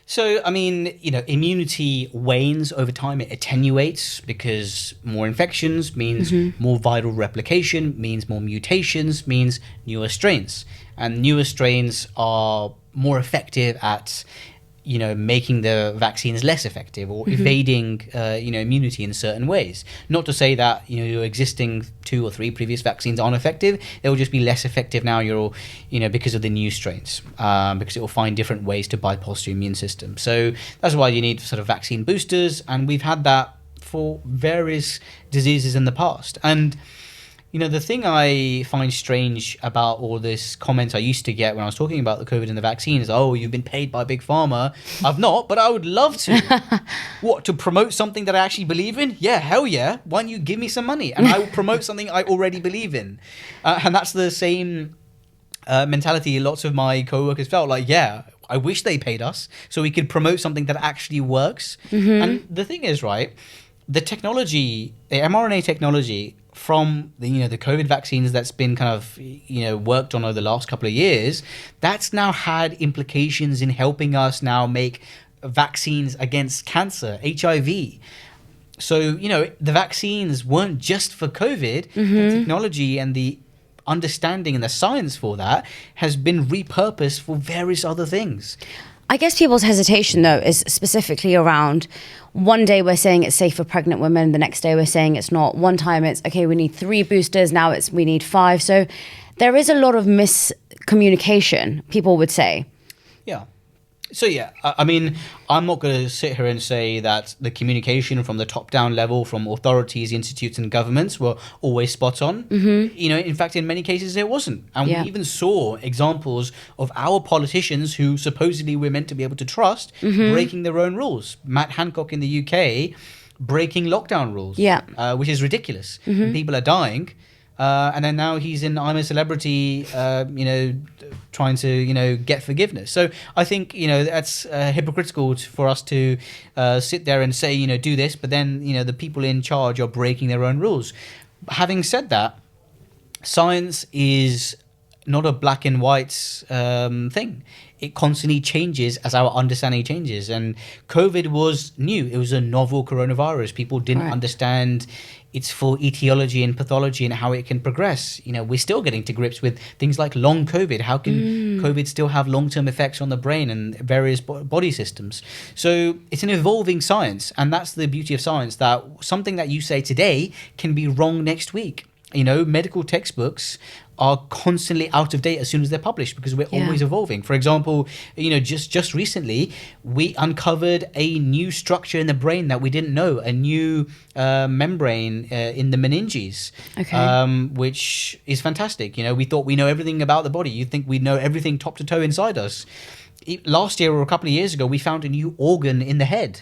So, immunity wanes over time. It attenuates because more infections means more viral replication, means more mutations, means newer strains. And newer strains are more effective at, making the vaccines less effective or evading, immunity in certain ways. Not to say that, your existing 2 or 3 previous vaccines aren't effective. They'll just be less effective now, because of the new strains, because it will find different ways to bypass your immune system. So that's why you need sort of vaccine boosters. And we've had that for various diseases in the past. And the thing I find strange about all this comments I used to get when I was talking about the COVID and the vaccine is, oh, you've been paid by Big Pharma. I've not, but I would love to. What, to promote something that I actually believe in? Yeah, hell yeah. Why don't you give me some money? And I will promote something I already believe in. And that's the same mentality lots of my co-workers felt like, yeah, I wish they paid us so we could promote something that actually works. And the thing is, right, the technology, the mRNA technology, from the COVID vaccines that's been kind of worked on over the last couple of years, that's now had implications in helping us now make vaccines against cancer, HIV. So the vaccines weren't just for COVID. The technology and the understanding and the science for that has been repurposed for various other things. I guess people's hesitation, though, is specifically around one day we're saying it's safe for pregnant women. The next day we're saying it's not. One time it's, okay, we need 3 boosters. Now we need 5. So there is a lot of miscommunication, people would say. Yeah. So yeah, I mean, I'm not going to sit here and say that the communication from the top-down level, from authorities, institutes, and governments were always spot on. You know, in fact, in many cases it wasn't, and Yeah. we even saw examples of our politicians who supposedly we're meant to be able to trust breaking their own rules. Matt Hancock in the UK breaking lockdown rules, Yeah. which is ridiculous. And people are dying. And then now he's in I'm a Celebrity, trying to, get forgiveness. So I think, that's hypocritical for us to sit there and say, do this, but then, the people in charge are breaking their own rules. Having said that, science is not a black and white thing. It constantly changes as our understanding changes. And COVID was new. It was a novel coronavirus. People didn't understand its full etiology and pathology and how it can progress. We're still getting to grips with things like long COVID. How can COVID still have long-term effects on the brain and various body systems? So it's an evolving science. And that's the beauty of science, that something that you say today can be wrong next week. Medical textbooks are constantly out of date as soon as they're published because we're always evolving. For example, just recently, we uncovered a new structure in the brain that we didn't know, a new membrane in the meninges, which is fantastic. We thought we know everything about the body. You think we know everything top to toe inside us. Last year or a couple of years ago, we found a new organ in the head.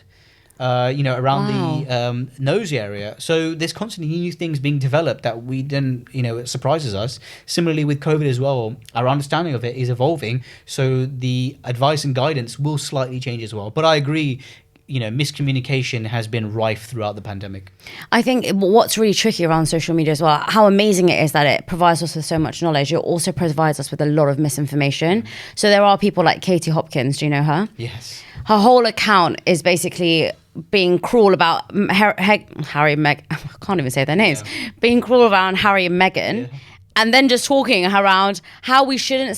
Around the nose area. So there's constantly new things being developed that we didn't, it surprises us. Similarly with COVID as well, our understanding of it is evolving. So the advice and guidance will slightly change as well. But I agree, miscommunication has been rife throughout the pandemic. I think what's really tricky around social media as well, how amazing it is that it provides us with so much knowledge, it also provides us with a lot of misinformation. So there are people like Katie Hopkins, do you know her? Yes. Her whole account is basically being cruel about Harry and Meg. I can't even say their names. Yeah. Being cruel around Harry and Meghan, and then just talking around how we shouldn't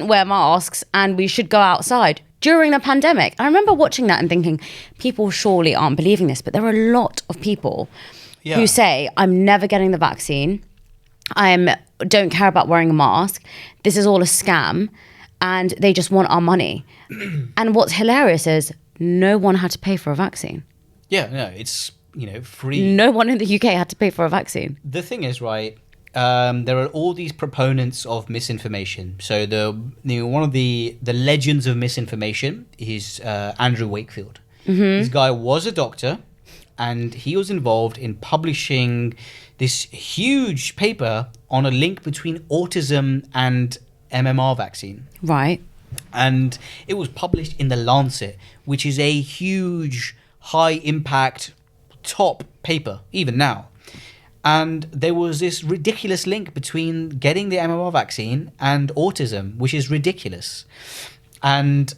wear masks and we should go outside during the pandemic. I remember watching that and thinking, people surely aren't believing this, but there are a lot of people who say, I'm never getting the vaccine. I don't care about wearing a mask. This is all a scam. And they just want our money. And what's hilarious is no one had to pay for a vaccine. Yeah, no, it's, free. No one in the UK had to pay for a vaccine. The thing is, right, there are all these proponents of misinformation. So one of the legends of misinformation is Andrew Wakefield. This guy was a doctor, and he was involved in publishing this huge paper on a link between autism and MMR vaccine. Right. And it was published in The Lancet, which is a huge, high-impact, top paper, even now. And there was this ridiculous link between getting the MMR vaccine and autism, which is ridiculous. And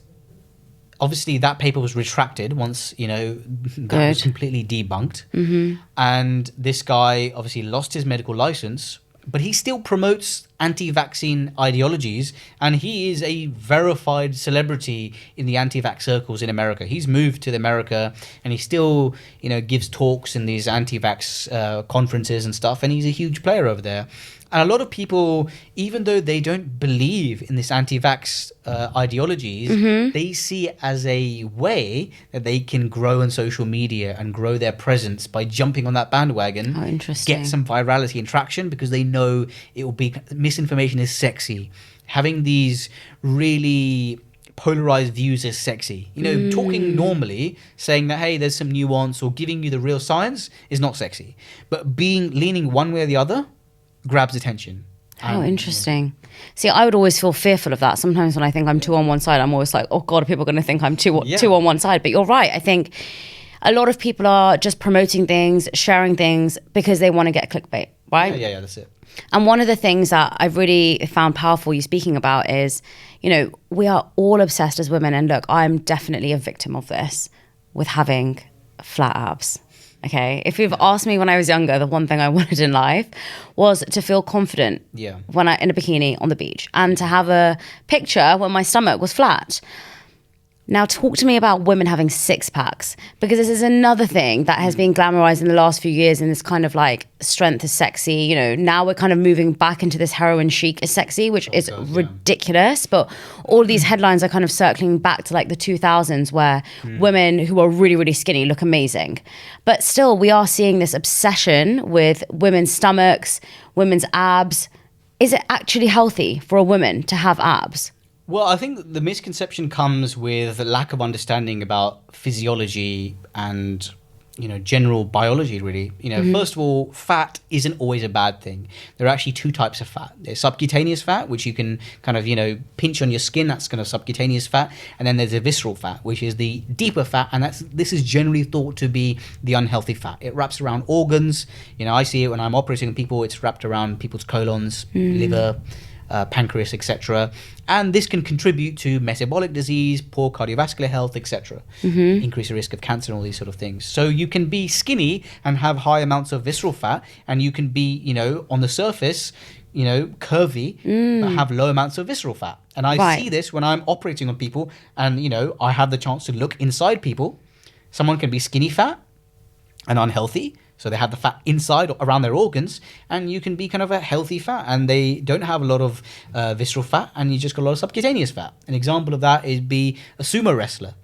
obviously that paper was retracted once, that was completely debunked. And this guy obviously lost his medical license, but he still promotes anti-vaccine ideologies, and he is a verified celebrity in the anti-vax circles in America. He's moved to America, and he still, gives talks in these anti-vax conferences and stuff, and he's a huge player over there. And a lot of people, even though they don't believe in this anti-vax ideologies, they see it as a way that they can grow on social media and grow their presence by jumping on that bandwagon. How interesting. Get some virality and traction because they know it will be... Misinformation is sexy. Having these really polarized views is sexy. Talking normally, saying that, hey, there's some nuance or giving you the real science is not sexy. But leaning one way or the other grabs attention. How interesting. See, I would always feel fearful of that. Sometimes when I think I'm too on one side, I'm always like, oh God, are people going to think I'm too on one side? But you're right. I think a lot of people are just promoting things, sharing things because they want to get clickbait, right? Yeah, that's it. And one of the things that I've really found powerful you speaking about is, we are all obsessed as women. And look, I'm definitely a victim of this with having flat abs. Okay, if you've asked me when I was younger, the one thing I wanted in life was to feel confident when in a bikini on the beach and to have a picture when my stomach was flat. Now, talk to me about women having six packs, because this is another thing that has been glamorized in the last few years, and this kind of like strength is sexy. You know, now we're kind of moving back into this heroin chic is sexy, which is ridiculous. But all of these headlines are kind of circling back to like the 2000s, where women who are really, really skinny look amazing. But still, we are seeing this obsession with women's stomachs, women's abs. Is it actually healthy for a woman to have abs? Well, I think the misconception comes with a lack of understanding about physiology and, you know, general biology, really. You know, first of all, fat isn't always a bad thing. There are actually two types of fat. There's subcutaneous fat, which you can kind of, you know, pinch on your skin. That's kind of subcutaneous fat. And then there's a visceral fat, which is the deeper fat. And this is generally thought to be the unhealthy fat. It wraps around organs. You know, I see it when I'm operating on people. It's wrapped around people's colons, liver, pancreas, etc. And this can contribute to metabolic disease, poor cardiovascular health, etc. Increase the risk of cancer and all these sort of things. So you can be skinny and have high amounts of visceral fat, and you can be, you know, on the surface, you know, curvy, but have low amounts of visceral fat. And I see this when I'm operating on people, and, you know, I have the chance to look inside people. Someone can be skinny fat and unhealthy, so they have the fat inside or around their organs, and you can be kind of a healthy fat, and they don't have a lot of visceral fat, and you just got a lot of subcutaneous fat. An example of that is be a sumo wrestler.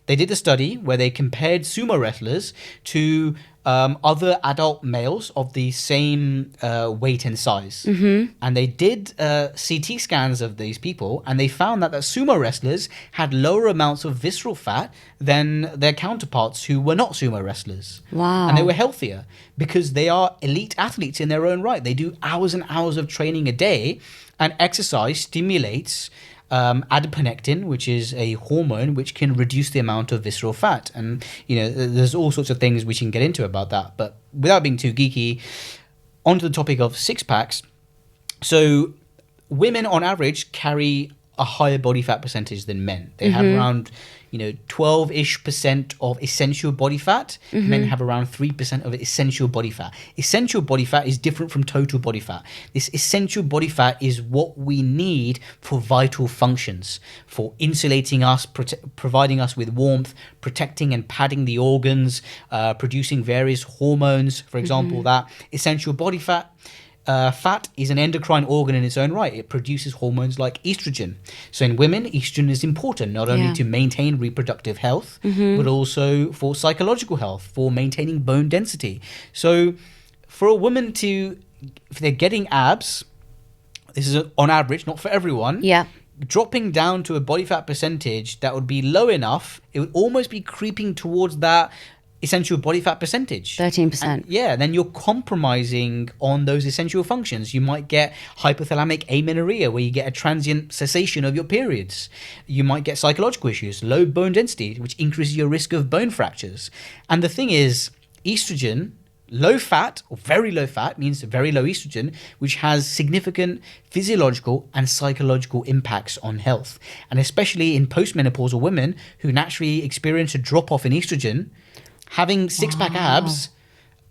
They did a study where they compared sumo wrestlers to other adult males of the same weight and size. And they did CT scans of these people, and they found that sumo wrestlers had lower amounts of visceral fat than their counterparts who were not sumo wrestlers. Wow. And they were healthier because they are elite athletes in their own right. They do hours and hours of training a day, and exercise stimulates adiponectin, which is a hormone which can reduce the amount of visceral fat. And, you know, there's all sorts of things we can get into about that. But without being too geeky, onto the topic of six packs. So women on average carry a higher body fat percentage than men. They have around, you know, 12-ish% of essential body fat. Men have around 3% of essential body fat. Essential body fat is different from total body fat. This essential body fat is what we need for vital functions, for insulating us, providing us with warmth, protecting and padding the organs, producing various hormones. For example, that essential body fat. Fat is an endocrine organ in its own right. It produces hormones like estrogen. So in women, estrogen is important, not only to maintain reproductive health, but also for psychological health, for maintaining bone density. So for a woman if they're getting abs, this is on average, not for everyone. Dropping down to a body fat percentage that would be low enough, it would almost be creeping towards that essential body fat percentage. 13%. Then you're compromising on those essential functions. You might get hypothalamic amenorrhea, where you get a transient cessation of your periods. You might get psychological issues, low bone density, which increases your risk of bone fractures. And the thing is, estrogen, low fat or very low fat, means very low estrogen, which has significant physiological and psychological impacts on health. And especially in postmenopausal women who naturally experience a drop off in estrogen, having six-pack abs,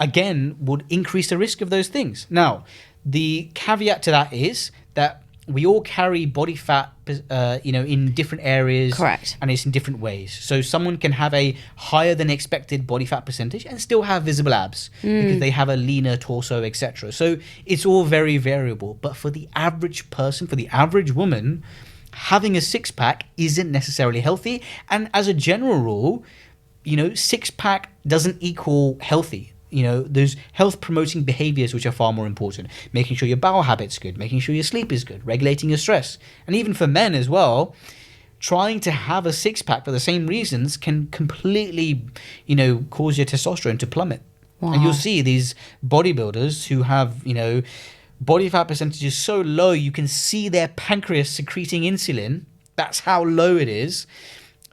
again, would increase the risk of those things. Now, the caveat to that is that we all carry body fat, in different areas. Correct. And it's in different ways. So someone can have a higher than expected body fat percentage and still have visible abs because they have a leaner torso, etc. So it's all very variable. But for the average person, for the average woman, having a six-pack isn't necessarily healthy. And as a general rule, you know, six-pack doesn't equal healthy. You know, there's health promoting behaviors which are far more important. Making sure your bowel habit's good, making sure your sleep is good, regulating your stress. And even for men as well, trying to have a six-pack for the same reasons can completely, you know, cause your testosterone to plummet. Wow. And you'll see these bodybuilders who have, you know, body fat percentages so low you can see their pancreas secreting insulin. That's how low it is.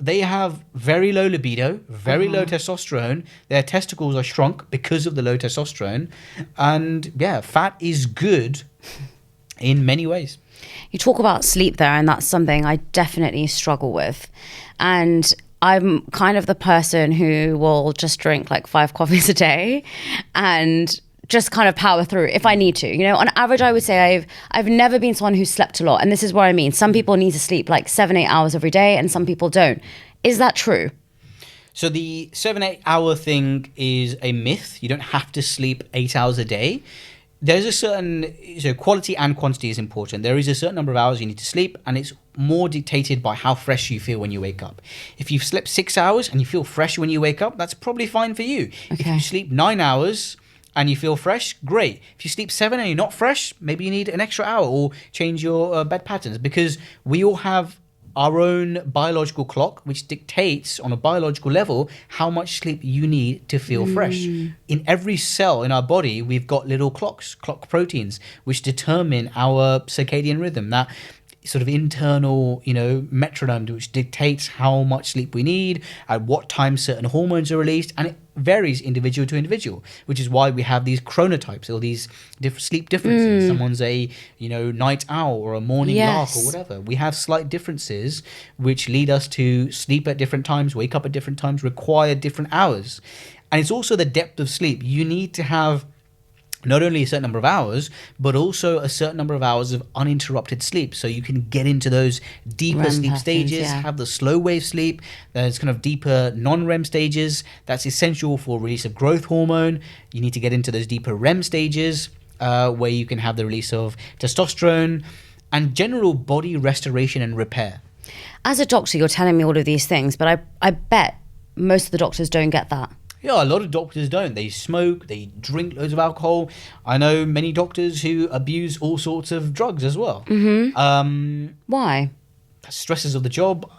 They have very low libido, very low testosterone. Their testicles are shrunk because of the low testosterone. And yeah, fat is good in many ways. You talk about sleep there, and that's something I definitely struggle with. And I'm kind of the person who will just drink like 5 coffees a day. And just kind of power through if I need to. You know, on average, I would say I've never been someone who slept a lot. And this is what I mean. Some people need to sleep like 7-8 hours every day and some people don't. Is that true? So the 7-8 hour thing is a myth. You don't have to sleep 8 hours a day. There's a certain, so quality and quantity is important. There is a certain number of hours you need to sleep, and it's more dictated by how fresh you feel when you wake up. If you've slept 6 hours and you feel fresh when you wake up, that's probably fine for you. Okay. If you sleep 9 hours and you feel fresh, great. If you sleep 7 and you're not fresh, maybe you need an extra hour or change your bed patterns, because we all have our own biological clock, which dictates on a biological level how much sleep you need to feel fresh. In every cell in our body, we've got little clocks, clock proteins, which determine our circadian rhythm, that sort of internal, metronome, which dictates how much sleep we need, at what time certain hormones are released, and it varies individual to individual, which is why we have these chronotypes or these sleep differences. Someone's a night owl or a morning lark or whatever. We have slight differences which lead us to sleep at different times, wake up at different times, require different hours. And it's also the depth of sleep. You need to have not only a certain number of hours, but also a certain number of hours of uninterrupted sleep. So you can get into those deeper REM sleep patterns, stages, have the slow wave sleep. There's kind of deeper non-REM stages. That's essential for release of growth hormone. You need to get into those deeper REM stages where you can have the release of testosterone and general body restoration and repair. As a doctor, you're telling me all of these things, but I bet most of the doctors don't get that. Yeah, a lot of doctors don't. They smoke, they drink loads of alcohol. I know many doctors who abuse all sorts of drugs as well. Why? Stresses of the job.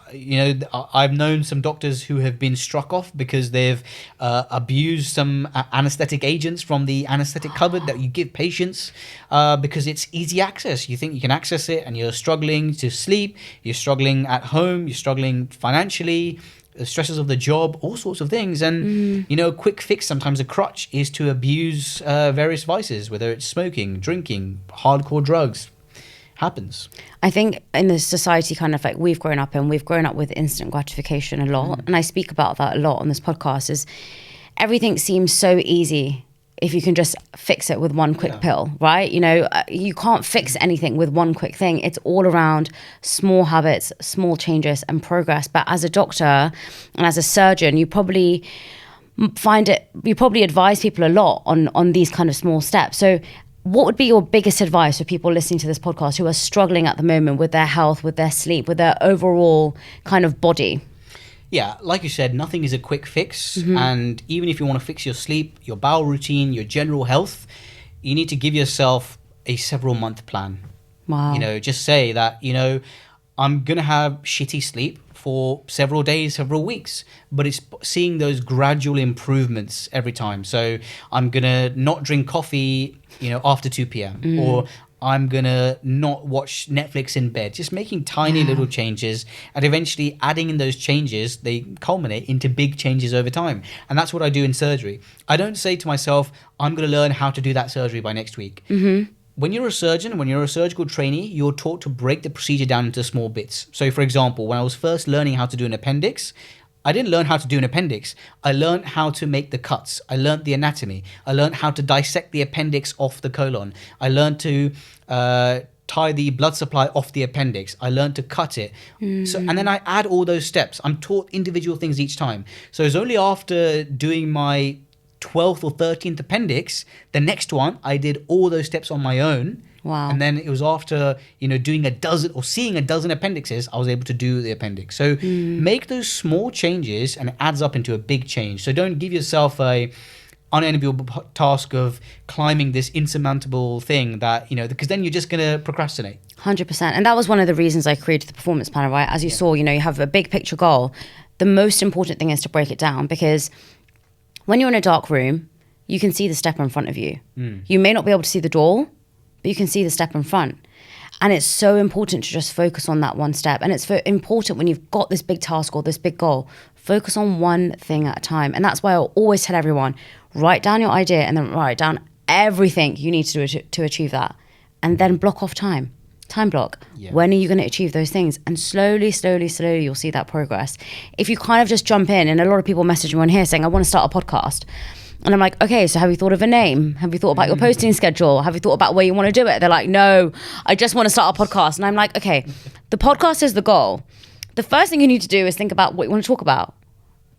I've known some doctors who have been struck off because they've abused some anesthetic agents from the anesthetic cupboard that you give patients because it's easy access. You think you can access it and you're struggling to sleep, you're struggling at home, you're struggling financially, the stresses of the job, all sorts of things. And, a quick fix, sometimes a crutch, is to abuse various vices, whether it's smoking, drinking, hardcore drugs. Happens. I think in the society kind of like we've grown up with instant gratification a lot. And I speak about that a lot on this podcast, is everything seems so easy if you can just fix it with one quick pill, right? You can't fix anything with one quick thing. It's all around small habits, small changes and progress. But as a doctor and as a surgeon, you probably advise people a lot on these kind of small steps. So what would be your biggest advice for people listening to this podcast who are struggling at the moment with their health, with their sleep, with their overall kind of body? Yeah, like you said, nothing is a quick fix. And even if you want to fix your sleep, your bowel routine, your general health, you need to give yourself a several month plan. Wow. Just say that, I'm going to have shitty sleep for several days, several weeks, but it's seeing those gradual improvements every time. So I'm going to not drink coffee, after 2 p.m. or I'm going to not watch Netflix in bed. Just making tiny little changes and eventually adding in those changes, they culminate into big changes over time. And that's what I do in surgery. I don't say to myself, I'm going to learn how to do that surgery by next week. When you're a surgeon, when you're a surgical trainee, you're taught to break the procedure down into small bits. So for example, when I was first learning how to do an appendix, I didn't learn how to do an appendix. I learned how to make the cuts. I learned the anatomy. I learned how to dissect the appendix off the colon. I learned to tie the blood supply off the appendix. I learned to cut it. So, and then I add all those steps. I'm taught individual things each time. So it's only after doing my 12th or 13th appendix, the next one, I did all those steps on my own. Wow. And then it was after, doing a dozen or seeing a dozen appendixes, I was able to do the appendix. So make those small changes and it adds up into a big change. So don't give yourself a unenviable task of climbing this insurmountable thing that, because then you're just going to procrastinate. 100%. And that was one of the reasons I created the performance planner, right? As you saw, you have a big picture goal. The most important thing is to break it down, because when you're in a dark room, you can see the step in front of you. You may not be able to see the door, but you can see the step in front. And it's so important to just focus on that one step. And it's important when you've got this big task or this big goal, focus on one thing at a time. And that's why I always tell everyone, write down your idea and then write down everything you need to do to achieve that. And then block off time block. Yeah. When are you going to achieve those things? And slowly, you'll see that progress. If you kind of just jump in, and a lot of people message me on here saying, I want to start a podcast. And I'm like, okay, so have you thought of a name? Have you thought about your posting schedule? Have you thought about where you want to do it? They're like, no, I just want to start a podcast. And I'm like, okay, the podcast is the goal. The first thing you need to do is think about what you want to talk about.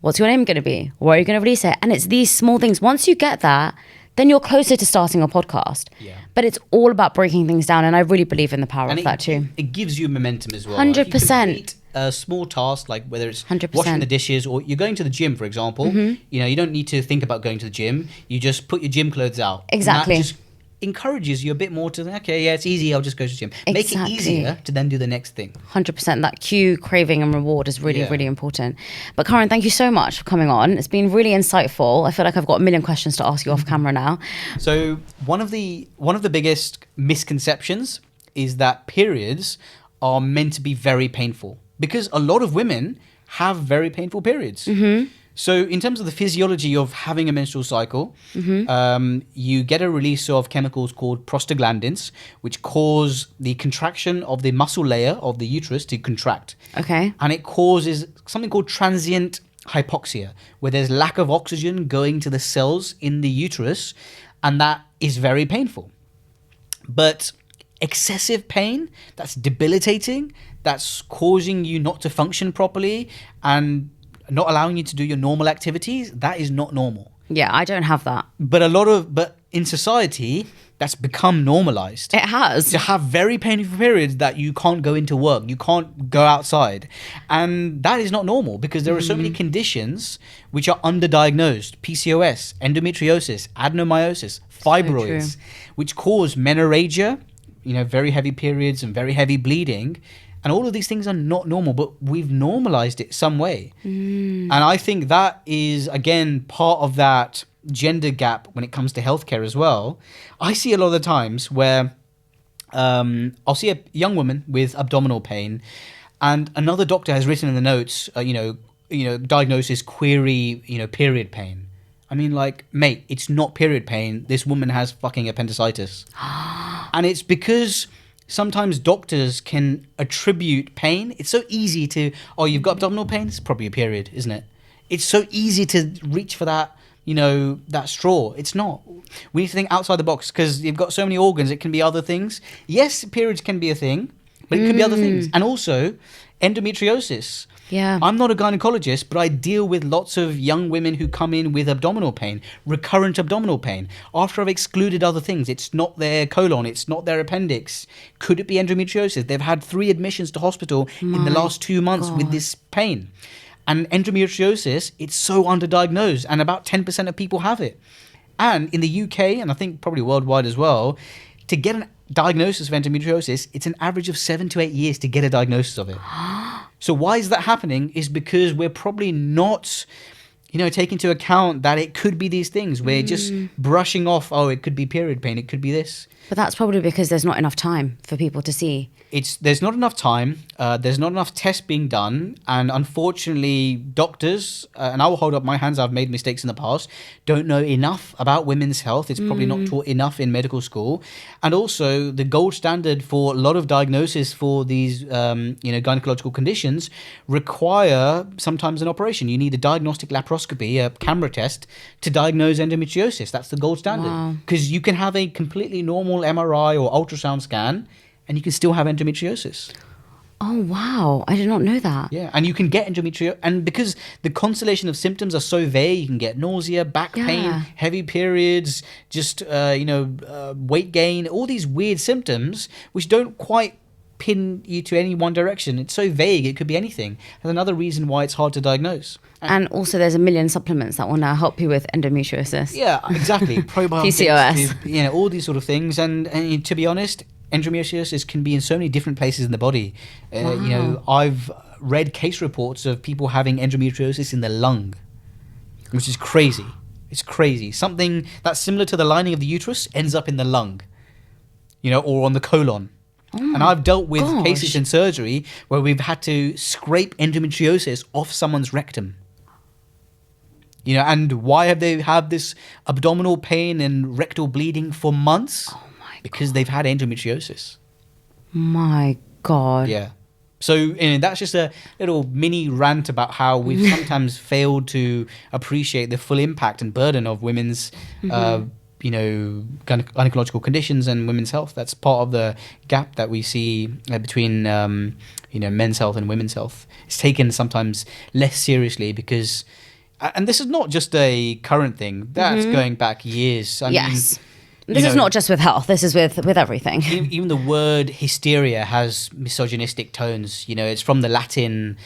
What's your name going to be? Where are you going to release it? And it's these small things. Once you get that, then you're closer to starting a podcast. Yeah. But it's all about breaking things down. And I really believe in the power of that too. It gives you momentum as well. 100%. If you complete a small task, like whether it's 100%. washing the dishes or you're going to the gym, for example, you know, you don't need to think about going to the gym. You just put your gym clothes out. Exactly. And that just encourages you a bit more to, okay, yeah, it's easy. I'll just go to the gym. Make it easier to then do the next thing. 100%. That cue, craving and reward is really, really important. But Karan, thank you so much for coming on. It's been really insightful. I feel like I've got a million questions to ask you off camera now. So one of the biggest misconceptions is that periods are meant to be very painful, because a lot of women have very painful periods. So in terms of the physiology of having a menstrual cycle, you get a release of chemicals called prostaglandins, which cause the contraction of the muscle layer of the uterus to contract. Okay. And it causes something called transient hypoxia, where there's lack of oxygen going to the cells in the uterus, and that is very painful. But excessive pain, that's debilitating, that's causing you not to function properly and not allowing you to do your normal activities, that is not normal. Yeah, I don't have that. But in society, that's become normalized. It has. To have very painful periods that you can't go into work, you can't go outside. And that is not normal, because there are so many conditions which are underdiagnosed. PCOS, endometriosis, adenomyosis, fibroids, which cause menorrhagia, you know, very heavy periods and very heavy bleeding. And all of these things are not normal, but we've normalized it some way. And I think that is, again, part of that gender gap when it comes to healthcare as well. I see a lot of the times where I'll see a young woman with abdominal pain, and another doctor has written in the notes, diagnosis, query, period pain. I mean, like, mate, it's not period pain. This woman has fucking appendicitis. And it's because sometimes doctors can attribute pain. It's so easy to, oh, you've got abdominal pain? It's probably a period, isn't it? It's so easy to reach for that, that straw. It's not. We need to think outside the box, because you've got so many organs. It can be other things. Yes, periods can be a thing, but it could be other things. And also, endometriosis. Yeah. I'm not a gynecologist, but I deal with lots of young women who come in with abdominal pain, recurrent abdominal pain. After I've excluded other things, it's not their colon, it's not their appendix. Could it be endometriosis? They've had 3 admissions to hospital in the last 2 months with this pain. And endometriosis, it's so underdiagnosed, and about 10% of people have it. And in the UK, and I think probably worldwide as well, to get a diagnosis of endometriosis, it's an average of 7 to 8 years to get a diagnosis of it. So why is that happening? Is because we're probably not, taking into account that it could be these things. We're just brushing off, oh, it could be period pain, it could be this. But that's probably because there's not enough time for people to see. There's not enough time, there's not enough tests being done, and unfortunately doctors, and I will hold up my hands, I've made mistakes in the past, don't know enough about women's health. It's probably not taught enough in medical school. And also the gold standard for a lot of diagnosis for these gynecological conditions require sometimes an operation. You need a diagnostic laparoscopy, a camera test, to diagnose endometriosis. That's the gold standard, because you can have a completely normal MRI or ultrasound scan and you can still have endometriosis. Oh, wow. I did not know that. Yeah, and you can get endometriosis. And because the constellation of symptoms are so vague, you can get nausea, back pain, heavy periods, just, weight gain, all these weird symptoms, which don't quite pin you to any one direction. It's so vague, it could be anything. And another reason why it's hard to diagnose. And also there's a million supplements that will now help you with endometriosis. Yeah, exactly. Probiotics, PCOS. All these sort of things. And to be honest, endometriosis can be in so many different places in the body. I've read case reports of people having endometriosis in the lung, which is crazy. It's crazy. Something that's similar to the lining of the uterus ends up in the lung, or on the colon. And I've dealt with cases in surgery where we've had to scrape endometriosis off someone's rectum. And why have they had this abdominal pain and rectal bleeding for months? Oh my God. Because they've had endometriosis. My God. Yeah. So that's just a little mini rant about how we've sometimes failed to appreciate the full impact and burden of women's, gynecological conditions and women's health. That's part of the gap that we see between, men's health and women's health. It's taken sometimes less seriously because, and this is not just a current thing. That's going back years. I mean, this is not just with health. This is with everything. Even the word hysteria has misogynistic tones. It's from the Latin,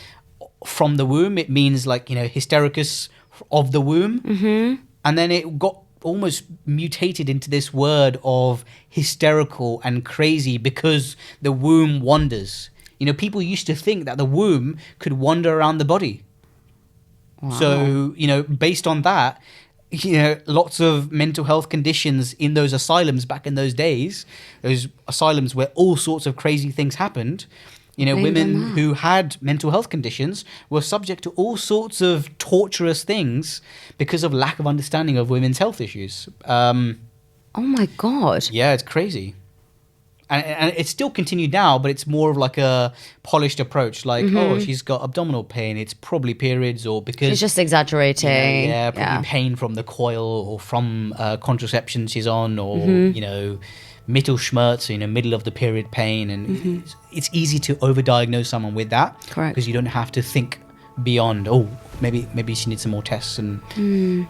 from the womb. It means hystericus of the womb. And then it got almost mutated into this word of hysterical and crazy because the womb wanders. People used to think that the womb could wander around the body. Wow. So, based on that, lots of mental health conditions in those asylums back in those days, those asylums where all sorts of crazy things happened, women who had mental health conditions were subject to all sorts of torturous things because of lack of understanding of women's health issues. Oh my God. Yeah, it's crazy. And it's still continued now, but it's more of like a polished approach. Like, oh, she's got abdominal pain. It's probably periods, or because she's just exaggerating. Probably pain from the coil or from contraception she's on, or Mittelschmerz, middle of the period pain, and it's easy to overdiagnose someone with that. Correct. Because you don't have to think beyond. Oh, maybe she needs some more tests, and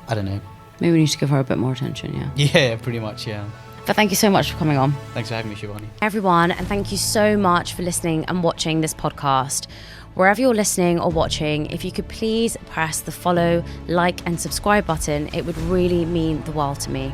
I don't know. Maybe we need to give her a bit more attention. Yeah, pretty much. Yeah. But thank you so much for coming on. Thanks for having me, Shivani. Everyone, and thank you so much for listening and watching this podcast. Wherever you're listening or watching, if you could please press the follow, like, and subscribe button, it would really mean the world to me.